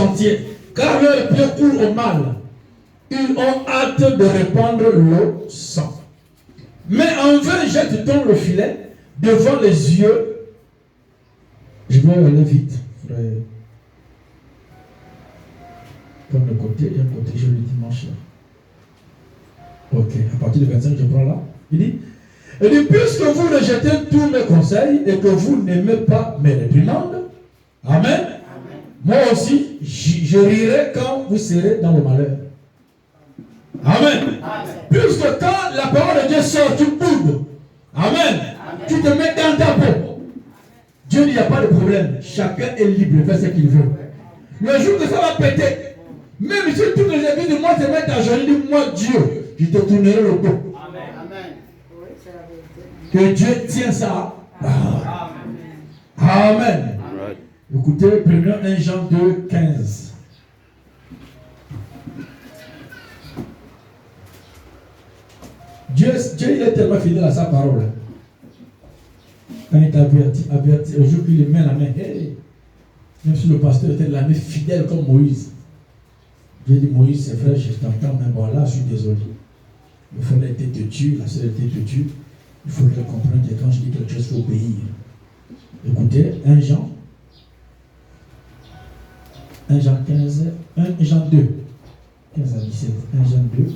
sentier, car leurs pieds courent au mal. Ils ont hâte de répandre le sang. Mais en vain jette-t-on le filet devant les yeux. Je vais aller vite, frère. Comme le côté, il y a un côté, je le dimanche. Ok, à partir du 25, je prends là. Il dit, puisque vous rejetez tous mes conseils et que vous n'aimez pas mes réprimandes, Amen. Amen. Moi aussi, je rirai quand vous serez dans le malheur. Amen. Amen. Puisque quand la parole de Dieu sort, tu boudes. Amen. Amen. Tu te mets dans ta peau. Dieu dit, il n'y a pas de problème. Chacun est libre de faire ce qu'il veut. Le jour que ça va péter, même si toutes les amis de moi se mettent à genoux, dis moi Dieu, je te tournerai le dos. Amen. Que Dieu tient ça. Amen. Amen. Écoutez, prenons 1 Jean 2, 15. Dieu il est tellement fidèle à sa parole. Quand il t'avertit, au jour qu'il met la main, hey, même si le pasteur était la main fidèle comme Moïse. Dieu dit, Moïse, c'est vrai, je t'entends, mais bon, là, je suis désolé. Le frère était têtu, la sœur était têtue. Il faudrait comprendre que quand je dis quelque chose, il faut obéir. Écoutez, 1 Jean 15, 1 Jean 2, 15 à 17, 1 Jean 2,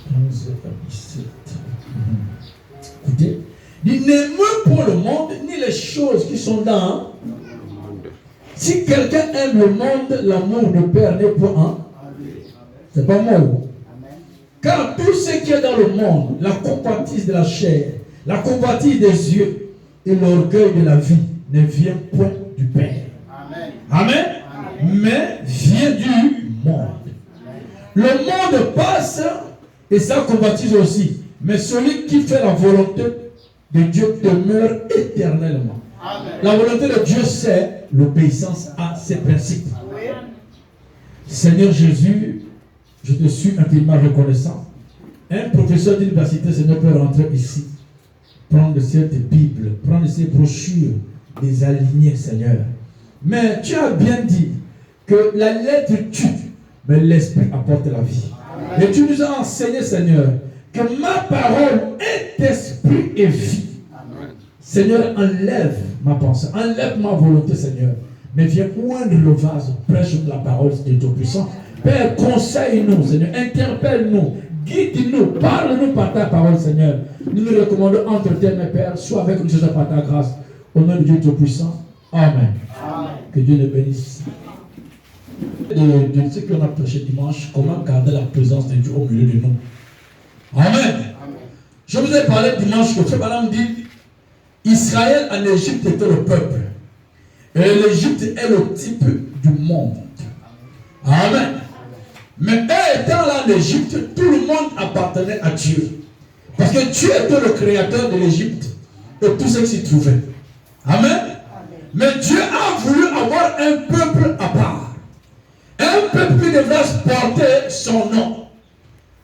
15 à 17. Écoutez, il n'aime pas le monde, ni les choses qui sont dans. Si quelqu'un aime le monde, l'amour du Père n'est pas un. C'est pas moi. Car tout ce qui est dans le monde, la convoitise de la chair, la convoitise des yeux et l'orgueil de la vie, ne vient point du Père. Amen. Amen. Amen. Mais vient du monde. Amen. Le monde passe et ça convoitise aussi. Mais celui qui fait la volonté de Dieu demeure éternellement. Amen. La volonté de Dieu, c'est l'obéissance à ses principes. Amen. Seigneur Jésus, je te suis infiniment reconnaissant. Un professeur d'université, Seigneur, peut rentrer ici, prendre cette Bible, prendre ces brochures, les aligner, Seigneur. Mais tu as bien dit que la lettre tue, mais l'esprit apporte la vie. Amen. Et tu nous as enseigné, Seigneur, que ma parole est esprit et vie. Amen. Seigneur, enlève ma pensée, enlève ma volonté, Seigneur. Mais viens oindre le vase, prêche la parole de Dieu puissant. Père, conseille-nous, Seigneur, interpelle-nous, guide-nous, parle-nous par ta parole, Seigneur. Nous nous recommandons entre tes mains, Père, sois avec nous par ta grâce. Au nom de Dieu Tout-Puissant. Amen. Amen. Que Dieu nous bénisse. De ce qu'on a prêché dimanche, comment garder la présence de Dieu au milieu de nous. Amen. Amen. Je vous ai parlé dimanche que Frère Branham dit Israël en Égypte était le peuple. Et l'Égypte est le type du monde. Amen. Mais eux étant là en Égypte, tout le monde appartenait à Dieu. Parce que Dieu était le créateur de l'Égypte et tout ce qui s'y trouvait. Amen. Mais Dieu a voulu avoir un peuple à part. Un peuple qui devrait porter son nom.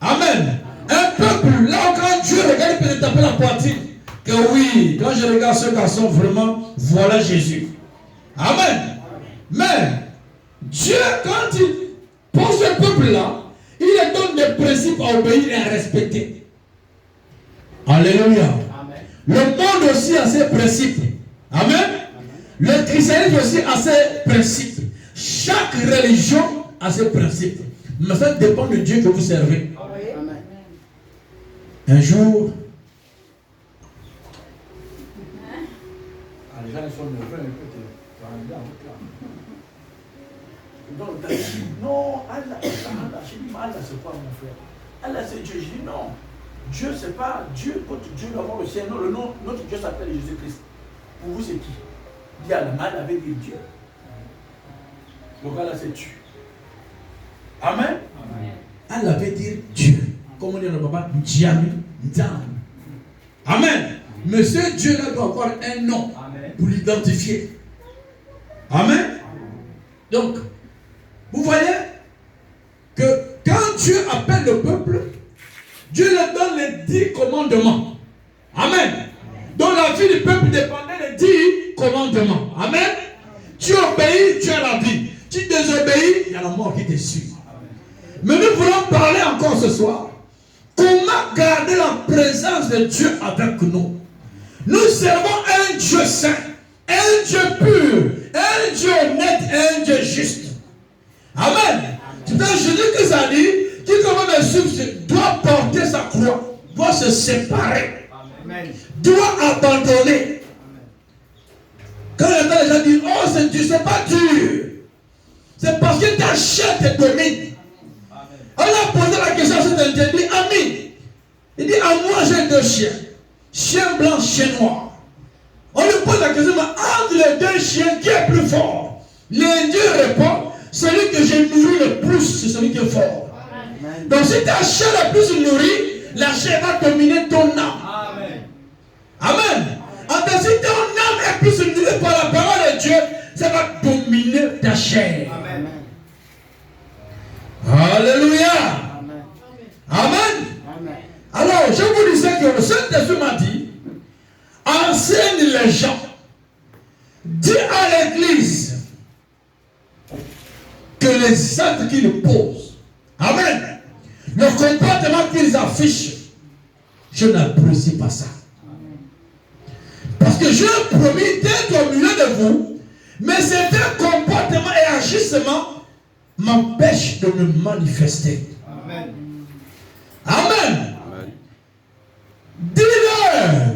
Amen. Un peuple, là où quand Dieu regarde, il peut taper la poitrine. Que oui, quand je regarde ce garçon, vraiment, voilà Jésus. Amen. Mais Dieu, quand il pour ce peuple-là, il leur donne des principes à obéir et à respecter. Alléluia. Amen. Le monde aussi a ses principes. Amen. Amen. Le christianisme aussi a ses principes. Chaque religion a ses principes. Mais ça dépend de Dieu que vous servez. Amen. Un jour, les gens sont nerveux un peu. Non, Allah, je dis, Allah, c'est quoi mon frère? Allah, c'est Dieu. Je dis, non. Dieu, c'est pas Dieu. Quand Dieu doit avoir le ciel, non, le nom, notre Dieu s'appelle Jésus-Christ. Pour vous, c'est qui? Dit Allah, mal avec Dieu. Donc, Allah, c'est Dieu. Amen. Allah veut dire Dieu. Comme on dit dans le papa, Djami, Ndam. Amen. Mais ce Dieu-là doit avoir un nom pour l'identifier. Amen. Donc, vous voyez que quand Dieu appelle le peuple, Dieu leur donne les 10 commandements. Amen. Donc la vie du peuple dépendait des 10 commandements. Amen. Tu obéis, tu as la vie. était sûr. Mais nous voulons parler encore ce soir. Comment garder la présence de Dieu avec nous? Nous servons un Dieu saint, un Dieu pur, un Dieu honnête, un Dieu juste. Amen. C'est dans Jésus-Christ a dit, qui comme me suivre doit porter sa croix, doit se séparer, doit abandonner. Quand les gens disent, oh c'est dur, c'est pas dur. C'est parce que ta chair te domine. On a posé la question à cet individu, ami. Il dit, à moi j'ai deux chiens. Chien blanc, chien noir. On lui pose la question, mais entre les deux chiens, qui est plus fort? L'Indien répond, celui que j'ai nourri le plus, c'est celui qui est fort. Amen. Donc si ta chair est plus nourrie, la chair va dominer ton âme. Amen. Amen. En si ton âme est plus nourrie par la parole de Dieu, ça va dominer ta chair. Amen. Alléluia. Amen. Amen. Amen. Alors, je vous disais que le Saint-Esprit m'a dit, enseigne les gens, dis à l'église que les actes qu'ils posent, amen, le comportement qu'ils affichent, je n'apprécie pas ça. Parce que j'ai promis d'être au milieu de vous, mais certains comportements et agissements m'empêchent de me manifester. Amen. Amen. Dis-leur,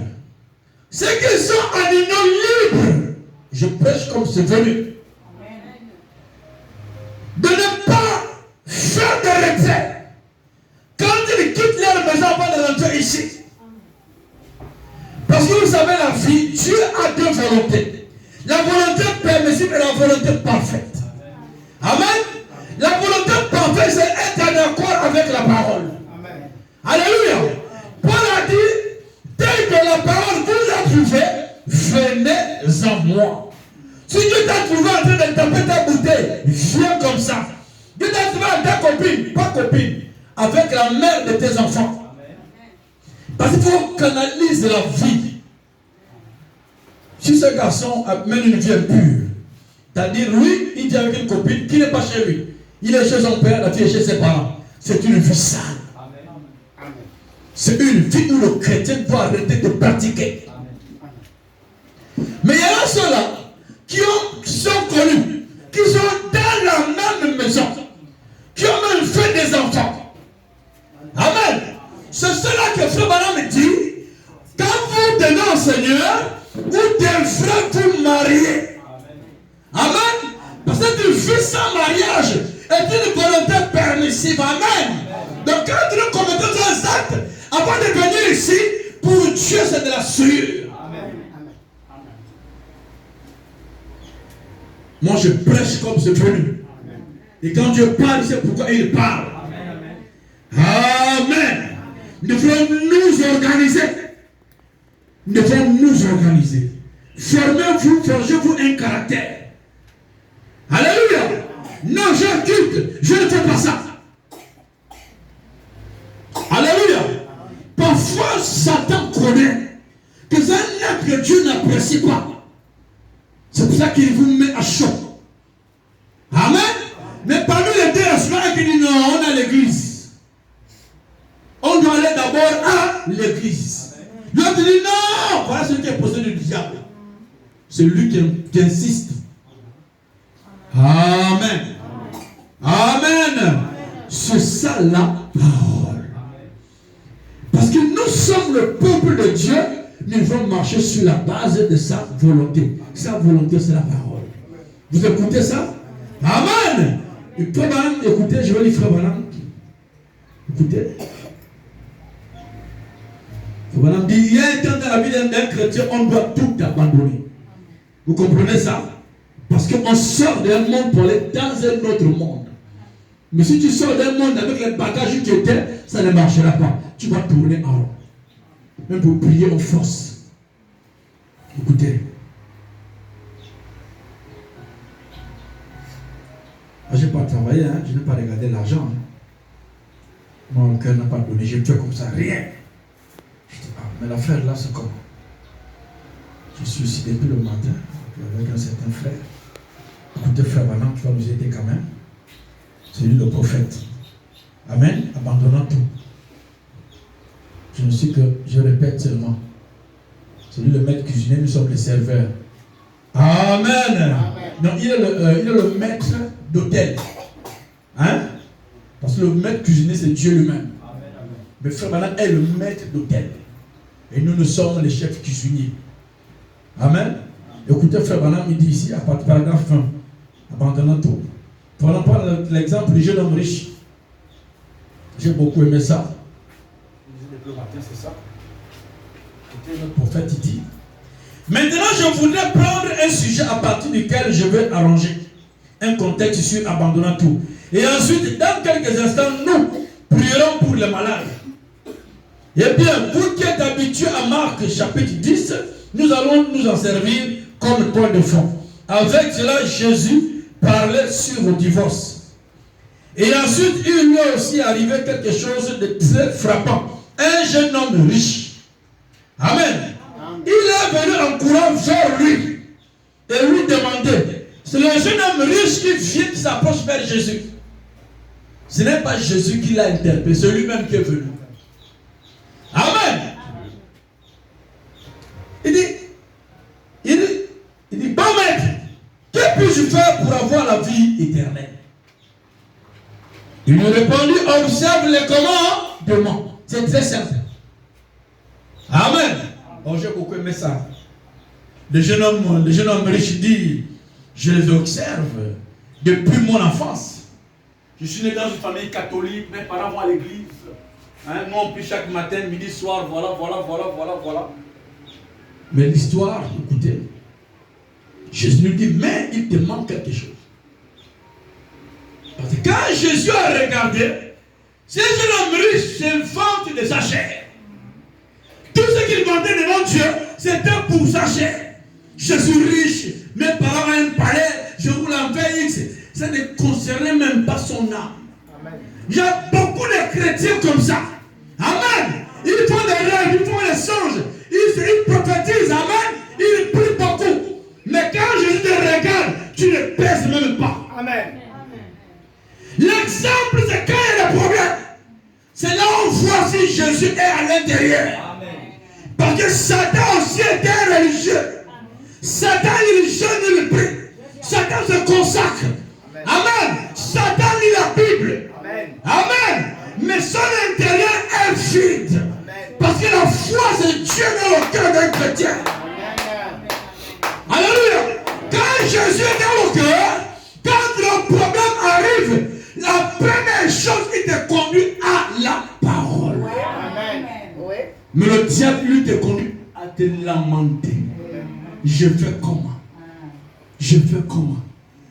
ceux qui sont animaux libres, je prêche comme c'est venu. De ne pas faire de retrait. Quand ils quittent leur maison avant de rentrer ici. Parce que vous savez la vie, Dieu a deux volontés. La volonté permissive et la volonté parfaite. Amen. La volonté parfaite, c'est être en accord avec la parole. Amen. Alléluia. Paul a dit, dès que la parole vous a trouvé, venez en moi. Si Dieu t'a trouvé en train de taper ta bouteille, viens comme ça. Dieu t'a trouvé avec ta copine, pas copine, avec la mère de tes enfants. Parce qu'il faut canaliser la vie. Si ce garçon mène une vie impure, c'est-à-dire lui, il dit avec une copine qui n'est pas chez lui. Il est chez son père, la fille est chez ses parents. C'est une vie sale. C'est une vie où le chrétien doit arrêter de pratiquer. Mais il y a ceux-là qui sont connus, qui sont dans la même maison, qui ont même fait des enfants. Amen. C'est cela que Frère Branham dit, quand vous donnez au Seigneur, vous devrez vous marier. Amen. Parce qu'une vie sans mariage est une volonté permissive. Amen. Donc quand nous commettons des actes, avant de venir ici, pour Dieu c'est de la souillure. Moi je prêche comme c'est venu. Et quand Dieu parle, c'est pourquoi il parle. Amen. Nous devons nous organiser. Nous devons nous organiser. Formez-vous, forgez-vous un caractère. Alléluia. Non, j'occupe, je ne fais pas ça. Alléluia. Parfois, Satan connaît que c'est un acte que Dieu n'apprécie pas. C'est pour ça qu'il vous met à chaud. Amen. Mais parmi les deux aspects, il dit non, on a l'église. On doit aller d'abord à l'église. L'autre dit non, voilà ce qui est possédé du diable. C'est lui qui insiste. Amen. Amen. C'est ça la parole. Parce que nous sommes le peuple de Dieu, nous devons marcher sur la base de sa volonté. Sa volonté, c'est la parole. Vous écoutez ça? Amen. Et Frère Branham, écoutez, je vais lire Frère Branham. Écoutez. Frère Branham dit, il y a un temps dans la vie d'un chrétien, on doit tout abandonner. Vous comprenez ça? Parce qu'on sort d'un monde pour aller dans un autre monde. Mais si tu sors d'un monde avec les bagages que tu étais, ça ne marchera pas. Tu vas tourner en rond. Même pour prier en force. Écoutez. Moi, je n'ai pas travaillé, hein? Je n'ai pas regardé l'argent. Hein? Mon cœur n'a pas donné, je me fais comme ça, rien. Je dis, ah, mais l'affaire là, c'est comment? Je suis ici depuis le matin avec un certain frère. Écoutez, frère Branham, tu vas nous aider quand même. C'est lui le prophète. Amen. Abandonnant tout. Je ne sais que je répète seulement. C'est lui le maître cuisinier, nous sommes les serveurs. Amen. Amen. Non, il est le maître d'hôtel. Hein? Parce que le maître cuisinier, c'est Dieu lui-même. Mais Frère Branham est le maître d'hôtel. Et nous sommes les chefs cuisiniers. Amen. Écoutez, Frère Branham, il dit ici, à partir du paragraphe 1, abandonnant tout. Prenons pas l'exemple du jeune homme riche. J'ai beaucoup aimé ça. C'est ça. Écoutez, notre prophète, il dit. Maintenant, je voudrais prendre un sujet à partir duquel je vais arranger un contexte sur abandonnant tout. Et ensuite, dans quelques instants, nous prierons pour les malades. Eh bien, vous qui êtes habitués à Marc chapitre 10, nous allons nous en servir comme point de fond. Avec cela, Jésus parlait sur le divorce. Et ensuite, il lui est aussi arrivé quelque chose de très frappant. Un jeune homme riche. Amen. Il est venu en courant vers lui et lui demander. C'est le jeune homme riche qui vient, qui s'approche vers Jésus. Ce n'est pas Jésus qui l'a interpellé, c'est lui-même qui est venu. Amen. Il dit, bon maître, que puis-je faire pour avoir la vie éternelle? Il lui répondit, observe les commandements. C'est très simple. Amen. Oh, j'ai beaucoup aimé ça. Le jeune homme riche dit, je les observe depuis mon enfance. Je suis né dans une famille catholique, mes parents vont à l'église. Hein, nous on prie chaque matin, midi, soir, voilà. Mais l'histoire, écoutez, Jésus nous dit, mais il te manque quelque chose. Parce que quand Jésus a regardé, ce jeune homme riche s'invente de sa chair. Tout ce qu'il demandait devant Dieu, c'était pour sa chair. Je suis riche, mes parents ont un palais, je roule en VX. Ça ne concernait même pas son âme. Amen. Il y a beaucoup de chrétiens comme ça. Amen. Ils font des rêves, ils font des songes, ils prophétisent, amen. Ils prient beaucoup. Mais quand Jésus te regarde, tu ne pèses même pas. Amen. L'exemple, c'est quand il y a des problèmes. C'est là où on voit si Jésus est à l'intérieur. Amen. Parce que Satan aussi était religieux. Satan, il jeûne, il prie. Satan se consacre. Amen. Satan lit la Bible. Amen. Amen. Mais son intérieur est vide. Amen. Parce que la foi, c'est Dieu dans le cœur d'un chrétien. Amen. Alléluia. Quand Jésus est dans le cœur, quand le problème arrive, la première chose qui te conduit à la parole. Amen. Mais le diable, lui, te conduit à te lamenter. Je fais comment? Je fais comment?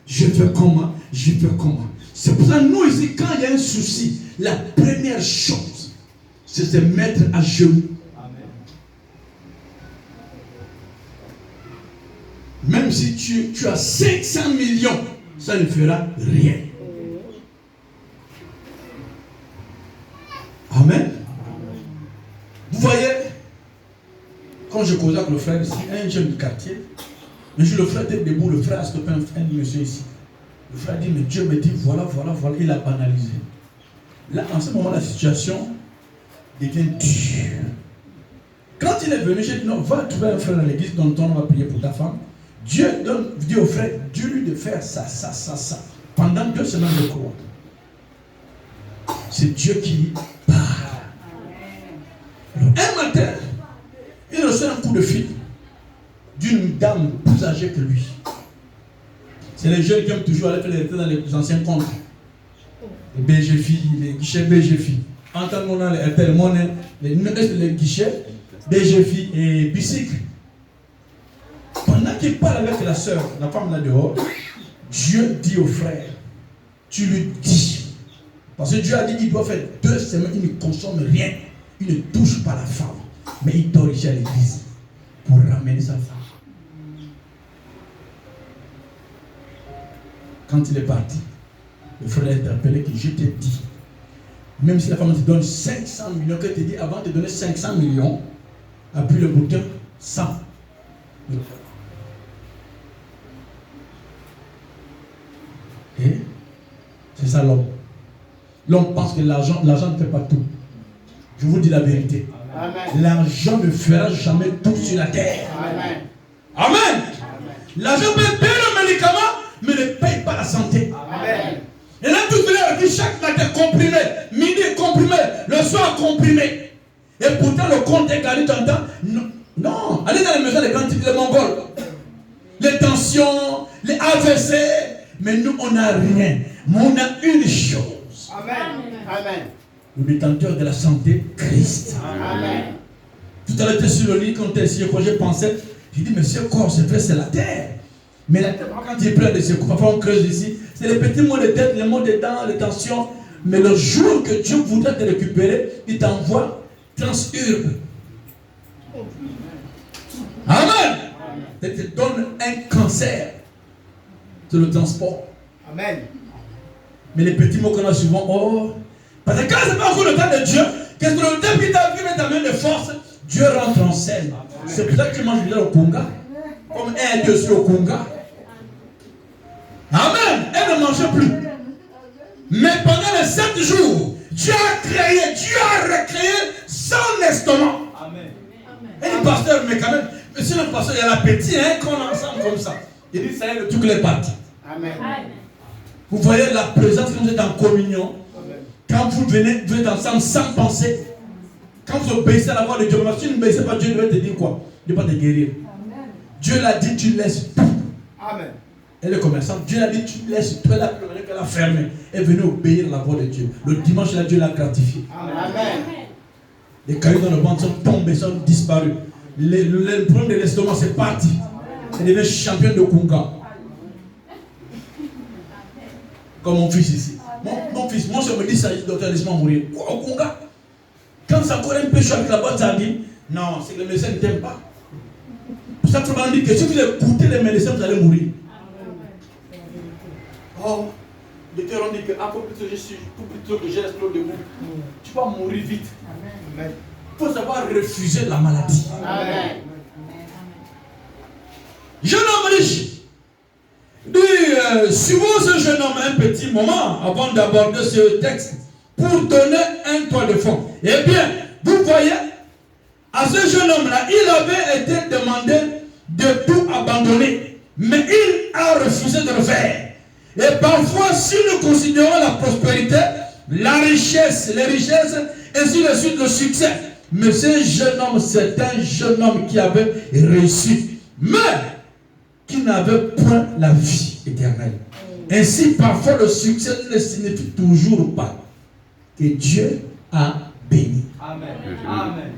Je fais comment? Je fais comment? C'est pour ça que nous ici, quand il y a un souci, la première chose, c'est se mettre à genoux. Amen. Même si tu as 500 millions, ça ne fera rien. Amen. Vous voyez, quand je causais avec le frère ici, un jeune du quartier, un jour le frère était debout, le frère a stoppé un monsieur ici. Le frère dit, mais Dieu me dit, voilà, il a banalisé. Là, en ce moment, la situation devient dure. Quand il est venu, j'ai dit, non, va trouver un frère à l'église dont on va prier pour ta femme. Dieu dit au frère, dis-lui de faire ça. Pendant 2 semaines de cours. C'est Dieu qui parle. Alors, un matin, il reçoit un coup de fil d'une dame plus âgée que lui. C'est les jeunes qui aiment toujours aller faire les retraites dans les anciens comptes. Les BGFI, les guichets BGFI. En tant qu'on a les guichets BGFI et bicycle. Pendant qu'il parle avec la soeur, la femme là dehors, Dieu dit au frère, tu lui dis. Parce que Dieu a dit qu'il doit faire 2 semaines, il ne consomme rien. Il ne touche pas la femme. Mais il dort ici à l'église pour ramener sa femme. Quand il est parti, le frère a interpellé que je t'ai dit, même si la femme te donne 500 millions, que te dit avant de te donner 500 millions, appuie le bouton 100. Et c'est ça l'homme. L'homme pense que l'argent ne fait pas tout. Je vous dis la vérité. L'argent ne fera jamais tout sur la terre. Amen. Amen. L'argent peut payer le médicament, mais ne paye pas la santé. Amen. Et là, tout à l'heure, chaque matin comprimé, midi comprimé, le soir comprimé. Et pourtant, le compte est gagné dans le temps. Non, allez dans les maisons des grands types, les Mongols. Les tensions, les AVC. Mais nous, on n'a rien. Mais on a une chose. Amen. Amen. Le détenteur de la santé, Christ. Amen. Tout à l'heure, j'étais sur le lit, quand j'ai pensé, j'ai dit, mais ce corps, c'est vrai, c'est la terre. Mais la terre, quand il pleure de ce corps, parfois on creuse ici, c'est les petits maux de tête, les maux de dents, les tensions. Mais le jour que Dieu voudra te récupérer, il t'envoie Transurbe. Amen. Il te donne un cancer. C'est le transport. Amen. Mais les petits mots qu'on a souvent, oh, parce que quand ce n'est pas encore le temps de Dieu, qu'est-ce que le temps qui t'a vu ta main de force, Dieu rentre en scène. C'est pour ça que tu manges bien au Conga. Comme un Dieu sur le Conga. Amen. Elle ne mangeait plus. Mais pendant les 7 jours, Dieu a créé, Dieu a recréé son estomac. Amen. Et le pasteur, mais quand même, monsieur le pasteur, il y a l'appétit, hein, qu'on est ensemble comme ça. Il dit, ça y est, le truc est parti. Amen. Vous voyez la présence quand vous êtes en communion. Amen. Quand vous êtes ensemble sans penser. Quand vous obéissez à la voix de Dieu, si tu n'obéissez pas, Dieu va te dire quoi? Il ne va pas te guérir. Amen. Dieu l'a dit, tu laisses tout. Amen. Et le commerçant, Dieu l'a dit, tu laisses tout. Elle a fermé. Elle est venue obéir à la voix de Dieu. Le dimanche, là, Dieu l'a gratifié. Amen. Les cailloux dans le ventre sont tombés, sont disparus. Le problème de l'estomac, c'est parti. Elle devient champion de Kunga. Comme mon fils ici. Mon fils, moi je me dis ça, docteur, laisse-moi mourir. Quoi, au Kunga? Quand c'est encore un peu chaud avec la boîte, ça dit, non, c'est que le médecin ne t'aime pas. Pour ça, il faut dire que si vous écoutez les médecins, vous allez mourir. Oh, le docteur on dit que pour plutôt que je reste trop debout, tu vas mourir vite. Amen. Il faut savoir refuser la maladie. Amen. Jeune homme riche. Suivons ce jeune homme un petit moment avant d'aborder ce texte pour donner un toit de fond. Eh bien, vous voyez, à ce jeune homme-là, il avait été demandé de tout abandonner, mais il a refusé de le faire. Et parfois, si nous considérons la prospérité, la richesse, les richesses, ainsi de suite, le succès, mais ce jeune homme, c'est un jeune homme qui avait réussi, mais qui n'avait point la vie éternelle. Ainsi, parfois, le succès ne signifie toujours pas que Dieu a béni. Amen. Amen.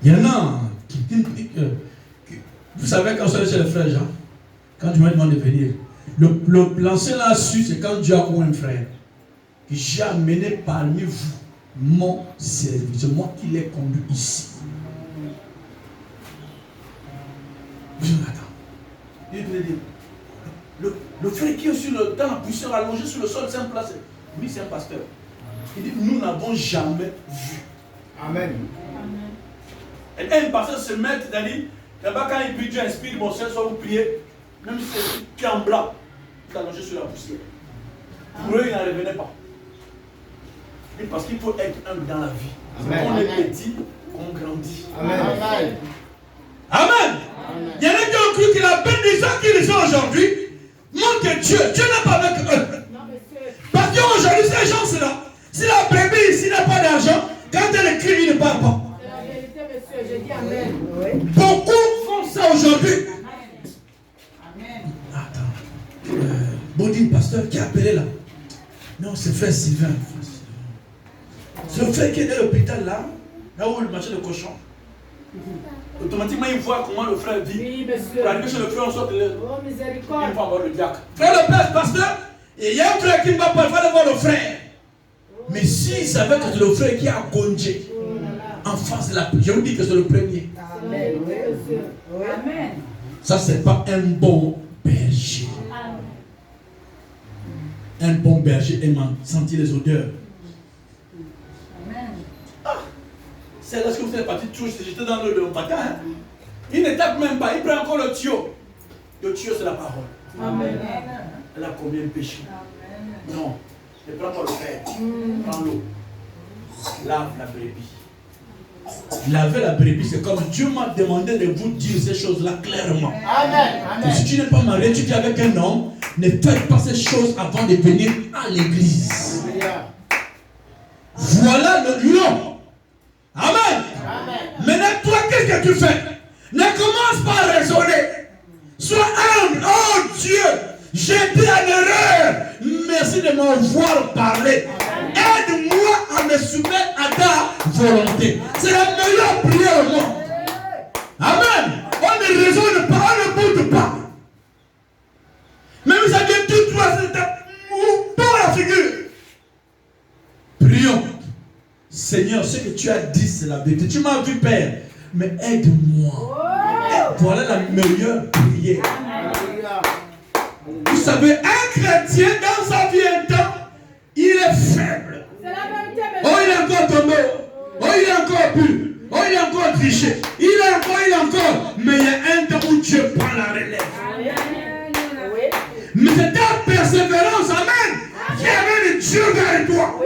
Il y en a qui disent que vous savez, quand je suis allé chez le frère Jean, quand tu m'as demandé de venir, l'ancien là su, c'est quand Dieu a eu un frère que j'ai amené parmi vous mon service. C'est moi qui l'ai conduit ici. Il voulait dire, le frère qui est dans la poussière allongé sur le sol, c'est un place. Lui, c'est un pasteur. Il dit, nous n'avons jamais vu. Amen. Et un pasteur se met, c'est-à-dire, là-bas, quand il prie, Dieu inspire, mon Seigneur, soit vous priez, même si c'est qui en blanc, il est allongé sur la poussière. Pour eux, il n'en revenait pas. Et parce qu'il faut être humble dans la vie. Amen. On est petit, on grandit. Amen. Amen. Amen. Il y en a qui ont cru que la bénédiction qu'ils sont aujourd'hui montre que Dieu n'est pas avec eux. Parce qu'aujourd'hui, ces gens-là, si la brebis ici n'a pas d'argent, quand elle écrit, il ne parle pas. C'est la vérité, monsieur, je dis Amen. Beaucoup font ça aujourd'hui. Amen. Attends. Bodine, pasteur, qui a appelé là? Non, c'est frère Sylvain. C'est le frère qui est dans l'hôpital là où le marché de cochon. Automatiquement, il voit comment le frère vit. Oui, monsieur. Pour arriver chez le frère, on sort de l'air. Oh, miséricorde. Il faut avoir le diacre. Frère le père, pasteur, il y a un frère qui ne va pas, il va voir le frère. Mais s'il savait que c'est le frère qui a congé en face de la prière, je vous dis que c'est le premier. Amen. Oui, monsieur. Amen. Ça, c'est pas un bon berger. Un bon berger aimant sentir les odeurs. C'est lorsque vous êtes parti touche, j'étais dans le patin. Hein? Il ne tape même pas, il prend encore le tuyau. Le tuyau, c'est la parole. Amen. Elle a combien de péchés? Amen. Non. Ne prends pas le fer. Prends l'eau. Lave la brebis. Laver la brebis, c'est comme Dieu m'a demandé de vous dire ces choses-là clairement. Amen. Amen. Si tu n'es pas marié, tu es avec un homme, ne faites pas ces choses avant de venir à l'église. Voilà le lion. Amen. Amen. Maintenant, toi, qu'est-ce que tu fais? Ne commence pas à raisonner. Sois humble. Oh Dieu, j'ai été en erreur. Merci de m'avoir parlé. Aide-moi à me soumettre à ta volonté. C'est la meilleure prière au monde. Amen. On ne raisonne pas, on ne boude pas. Mais vous avez tout droit, c'est pour la figure. Prions. Seigneur, ce que tu as dit, c'est la vérité. Tu m'as vu, Père, mais aide-moi. Voilà la meilleure prière. Vous savez, un chrétien, dans sa vie un temps, il est faible. Oh, il est encore tombé. Oh, il est encore bu. Oh, il est encore triché. Il est encore. Mais il y a un temps où Dieu prend la relève. Mais c'est ta persévérance, amen, qui amène Dieu vers toi.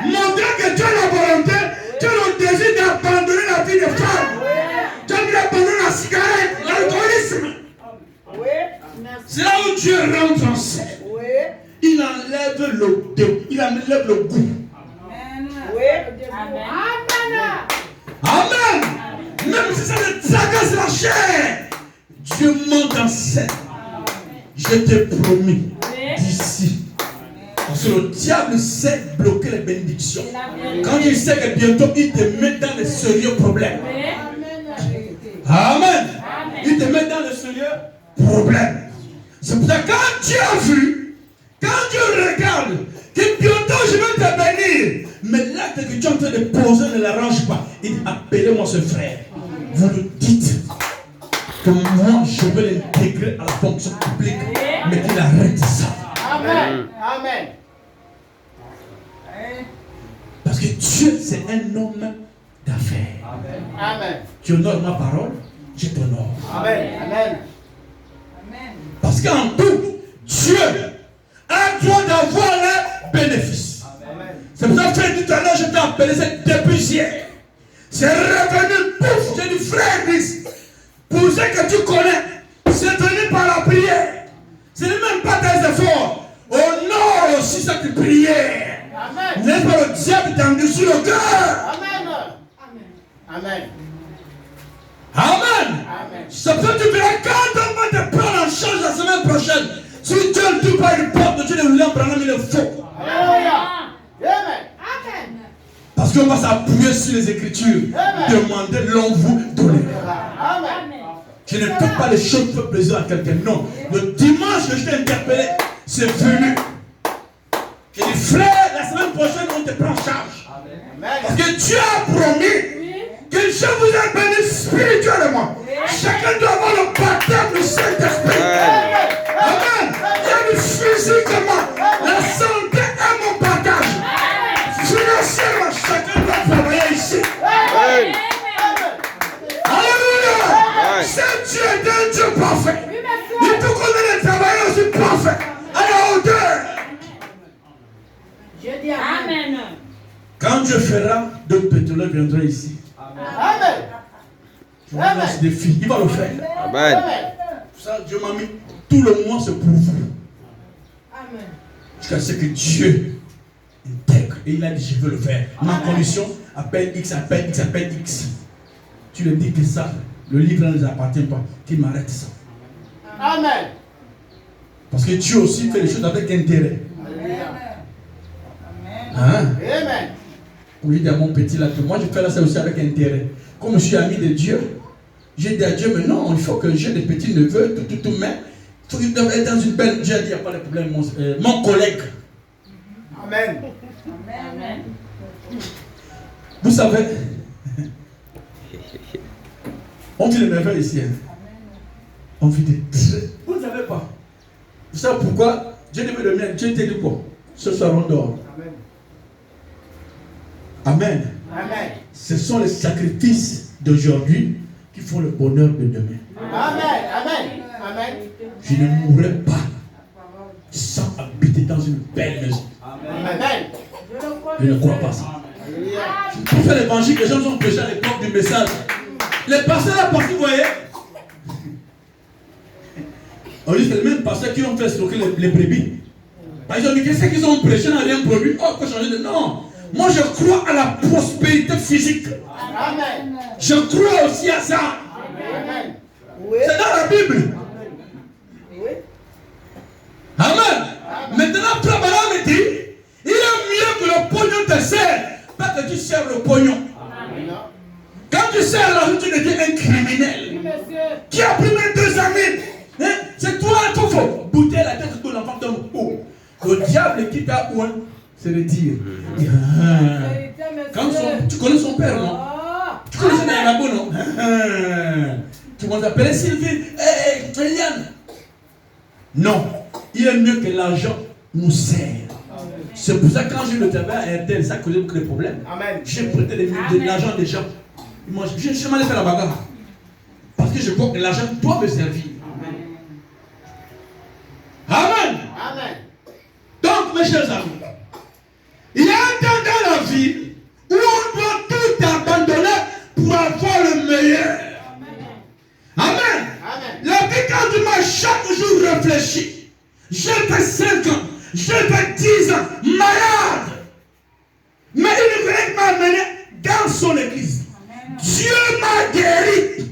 Montrant que tu as la volonté, tu as le désir d'abandonner la vie de femme. Tu as envie d'abandonner la cigarette, l'alcoolisme. C'est là où Dieu rentre en scène. Il enlève le goût. Amen. Même si ça ne tracasse la chair, Dieu monte en scène. Je t'ai promis d'ici. Parce que le diable sait bloquer les bénédictions. Quand il sait que bientôt il te met dans les sérieux problèmes. Amen. Il te met dans les sérieux problèmes. C'est pour ça que quand Dieu a vu, quand Dieu regarde, que bientôt je vais te bénir, mais l'acte que tu es en train de poser ne l'arrange pas. Il dit, appelez-moi ce frère. Vous lui dites que moi je vais l'intégrer à la fonction publique, mais qu'il arrête ça. Amen. Amen. Parce que Dieu, c'est un homme d'affaires. Amen. Tu honores ma parole, je t'honore. Amen. Amen. Parce qu'en tout, Dieu a droit d'avoir les bénéfices. C'est pour ça que frère, tout à l'heure, je t'ai appelé cette dépusière. C'est revenu, pouf, j'ai dit frère Christ. Pour ce que tu connais, c'est venu par la prière. Ce n'est même pas tes efforts. Honore aussi cette prière. N'est-ce pas le diable t'a mis sur le cœur? Amen. Amen. Amen. C'est pour ça que tu verras quand on va te prendre en charge la semaine prochaine. Si Dieu ne dit pas une porte de Dieu de William Branham, il est faux. Amen. Parce qu'on va s'appuyer sur les Écritures. Demandez l'on vous donner. Amen. Je ne fais pas les choses qui font plaisir à quelqu'un. Non. Le dimanche que je t'ai interpellé, c'est venu. Je dis, frère, la semaine prochaine, on te prend en charge. Parce que Dieu a promis que je vous ai béni spirituellement. Chacun doit avoir le baptême du Saint-Esprit. Amen. Il y a physiquement. La santé est mon partage. Financièrement, chacun doit travailler ici. Alléluia. C'est Dieu est un Dieu parfait. Il faut qu'on ait les travailleurs aussi parfaits. À la hauteur. Je dis Amen. Quand Dieu fera, d'autres pétroliers viendront ici. Amen. Je vous lance des filles. Il va le faire. Amen. Pour ça, Dieu m'a mis tout le mois, c'est pour vous. Amen. Jusqu'à ce que Dieu intègre. Et il a dit, je veux le faire. Ma condition, appelle X, appelle X, appelle X. Tu lui dis que ça, le livre ne les appartient pas. Qu'il m'arrête ça. Amen. Parce que Dieu aussi fait les choses avec intérêt. Hein? Amen. Oui, dans mon petit là, que moi je fais là, ça aussi avec intérêt. Comme je suis ami de Dieu, j'ai dit à Dieu, mais non, il faut que j'ai des petits neveux, tout, mais il faut qu'ils doivent être dans une belle. J'ai dit, il n'y a pas de problème, mon collègue. Amen. Amen. Vous savez, on vit les merveilles ici. Hein? On vit des très. Vous ne savez pas. Vous savez pourquoi Dieu devait le mien. Dieu t'a dit quoi? Ce soir on dort. Amen. Amen. Ce sont les sacrifices d'aujourd'hui qui font le bonheur de demain. Amen. Amen. Amen. Je ne mourrai pas sans habiter habiter dans une belle maison. Amen. Je ne crois pas ça. Pour faire l'évangile, les gens ont prêché à l'époque du message. Les pasteurs là partis, vous voyez. On dit c'est les mêmes pasteurs qui ont fait stocker les brebis. Ils ont dit qu'est-ce qu'ils ont prêché n'a rien produit. Oh, il faut changer de nom. Moi je crois à la prospérité physique. Amen. Je crois aussi à ça. Amen. C'est dans la Bible. Amen. Maintenant, Frère Branham me dit, il est mieux que le pognon te sert, pas que tu sers le pognon. Quand tu sers l'argent, tu deviens un criminel. Qui a pris mes 2 amis? Hein? C'est toi, tout faux. Bouter la tête de l'enfant de mon pot. Le diable qui t'a ouin, c'est le dire. Quand tu connais son père, non? Tu connais son Nagabo, non? Tu vas t'appeler Sylvie. Eliane. Non. Il est mieux que l'argent nous sert. C'est pour ça que quand j'ai le travail à RTL, ça cause beaucoup de problèmes. J'ai prêté de l'argent des gens. Je ne sais pas aller faire la bagarre. Parce que je crois que l'argent doit me servir. Amen. Amen. Donc, mes chers amis, il y a un temps dans la vie où on doit tout abandonner pour avoir le meilleur. Amen. Amen. La vie, quand tu m'as chaque jour réfléchi, j'étais 5 ans, j'étais 10 ans, malade. Mais il voulait m'amener dans son église. Amen. Dieu m'a guéri.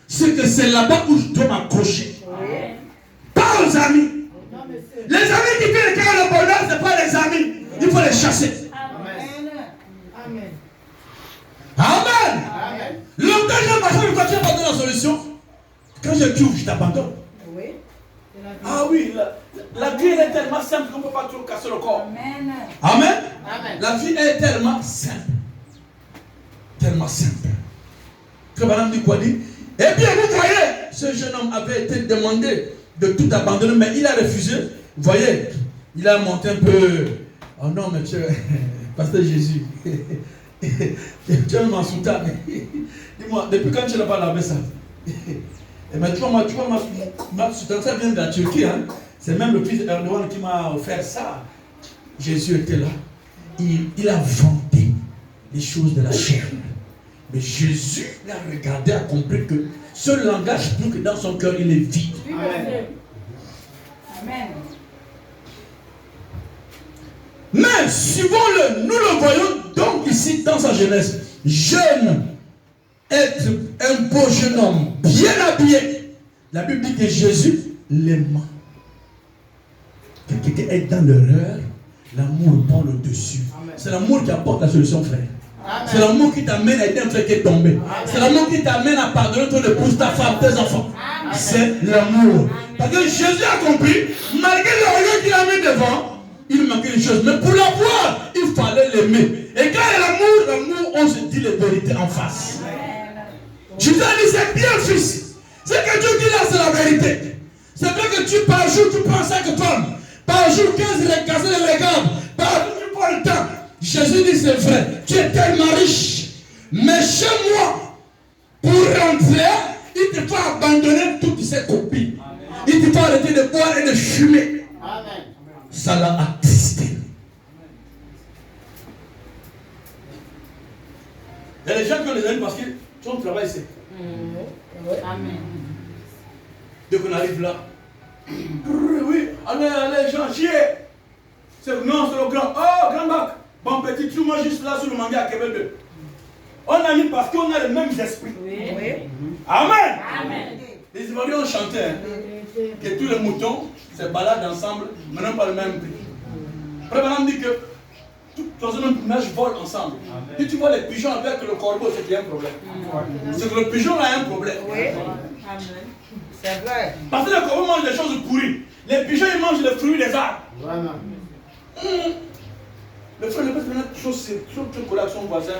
C'est que c'est là-bas où je dois m'accrocher. Pas aux amis. Les amis qui viennent quand le bonheur, ce n'est pas les amis. Il faut les chasser. Amen. Amen. Amen. Amen. Longtemps, j'ai marché, quand tu abandonnes la solution, quand je t'ouvre, je t'abandonne. Oui. Ah oui, la vie elle est tellement simple qu'on ne peut pas trop casser le corps. Amen. Amen. Amen. La vie est tellement simple. Tellement simple. Que madame dit quoi dit? Eh bien, vous voyez, ce jeune homme avait été demandé de tout abandonner, mais il a refusé. Vous voyez, il a monté un peu. Oh non, mais tu Pasteur Jésus, tu es ma soutane. Dis-moi, depuis quand tu n'as pas lavé ça? Et ben, tu vois, ma soutane, ça vient de la Turquie. Hein? C'est même le fils d'Erdogan qui m'a offert ça. Jésus était là. Il a vanté les choses de la chair. Mais Jésus l'a regardé, a compris que ce langage, plus que dans son cœur, il est vide. Amen. Amen. Mais suivons-le, nous le voyons donc ici dans sa jeunesse. Jeune, être un beau jeune homme, bien habillé. La Bible dit que Jésus l'aima. Que quelqu'un est dans l'erreur, l'amour prend le dessus. C'est l'amour qui apporte la solution, frère. C'est l'amour qui t'amène à aider un frère qui est tombé. C'est l'amour qui t'amène à pardonner ton épouse, ta femme, tes enfants. C'est l'amour. Parce que Jésus a compris, malgré l'orgueil qu'il a mis devant, il manquait une chose. Mais pour l'avoir, il fallait l'aimer. Et quand il y a l'amour, on se dit les vérités en face. Jésus a dit, c'est bien, fils. Ce que tu dis là, c'est la vérité. C'est vrai que tu, par jour, tu prends 5 femmes. Par jour, 15 casser les regards. Par jour, tu prends le temps. Jésus dit, c'est vrai, tu es tellement riche. Mais chez moi, pour rentrer, il te faut abandonner toutes ses copines. Il te faut arrêter de boire et de fumer. Amen. Ça l'a attristé. Il y a des gens qui ont des amis parce que son travail c'est. Amen. Dès qu'on arrive là, oui, allez, Jean, chier. Non, c'est le grand. Oh, grand bac. Bon petit, tu moi juste là sur le manga à Québec 2. On a mis parce qu'on a les mêmes esprits. Oui. Amen. Amen. Les Ivoiriens ont chanté que tous les moutons se baladent ensemble, mais non pas le même prix. Après, madame dit que tous les images volent ensemble. Si tu vois les pigeons avec le corbeau, c'est qu'il y a un problème. C'est que le pigeon a un problème. Oui. Amen. C'est vrai. Parce que le corbeau mange des choses pourries. Les pigeons, ils mangent les fruits des arbres. Vraiment. Le frère ne peut pas faire une chose, c'est toujours coller avec son voisin.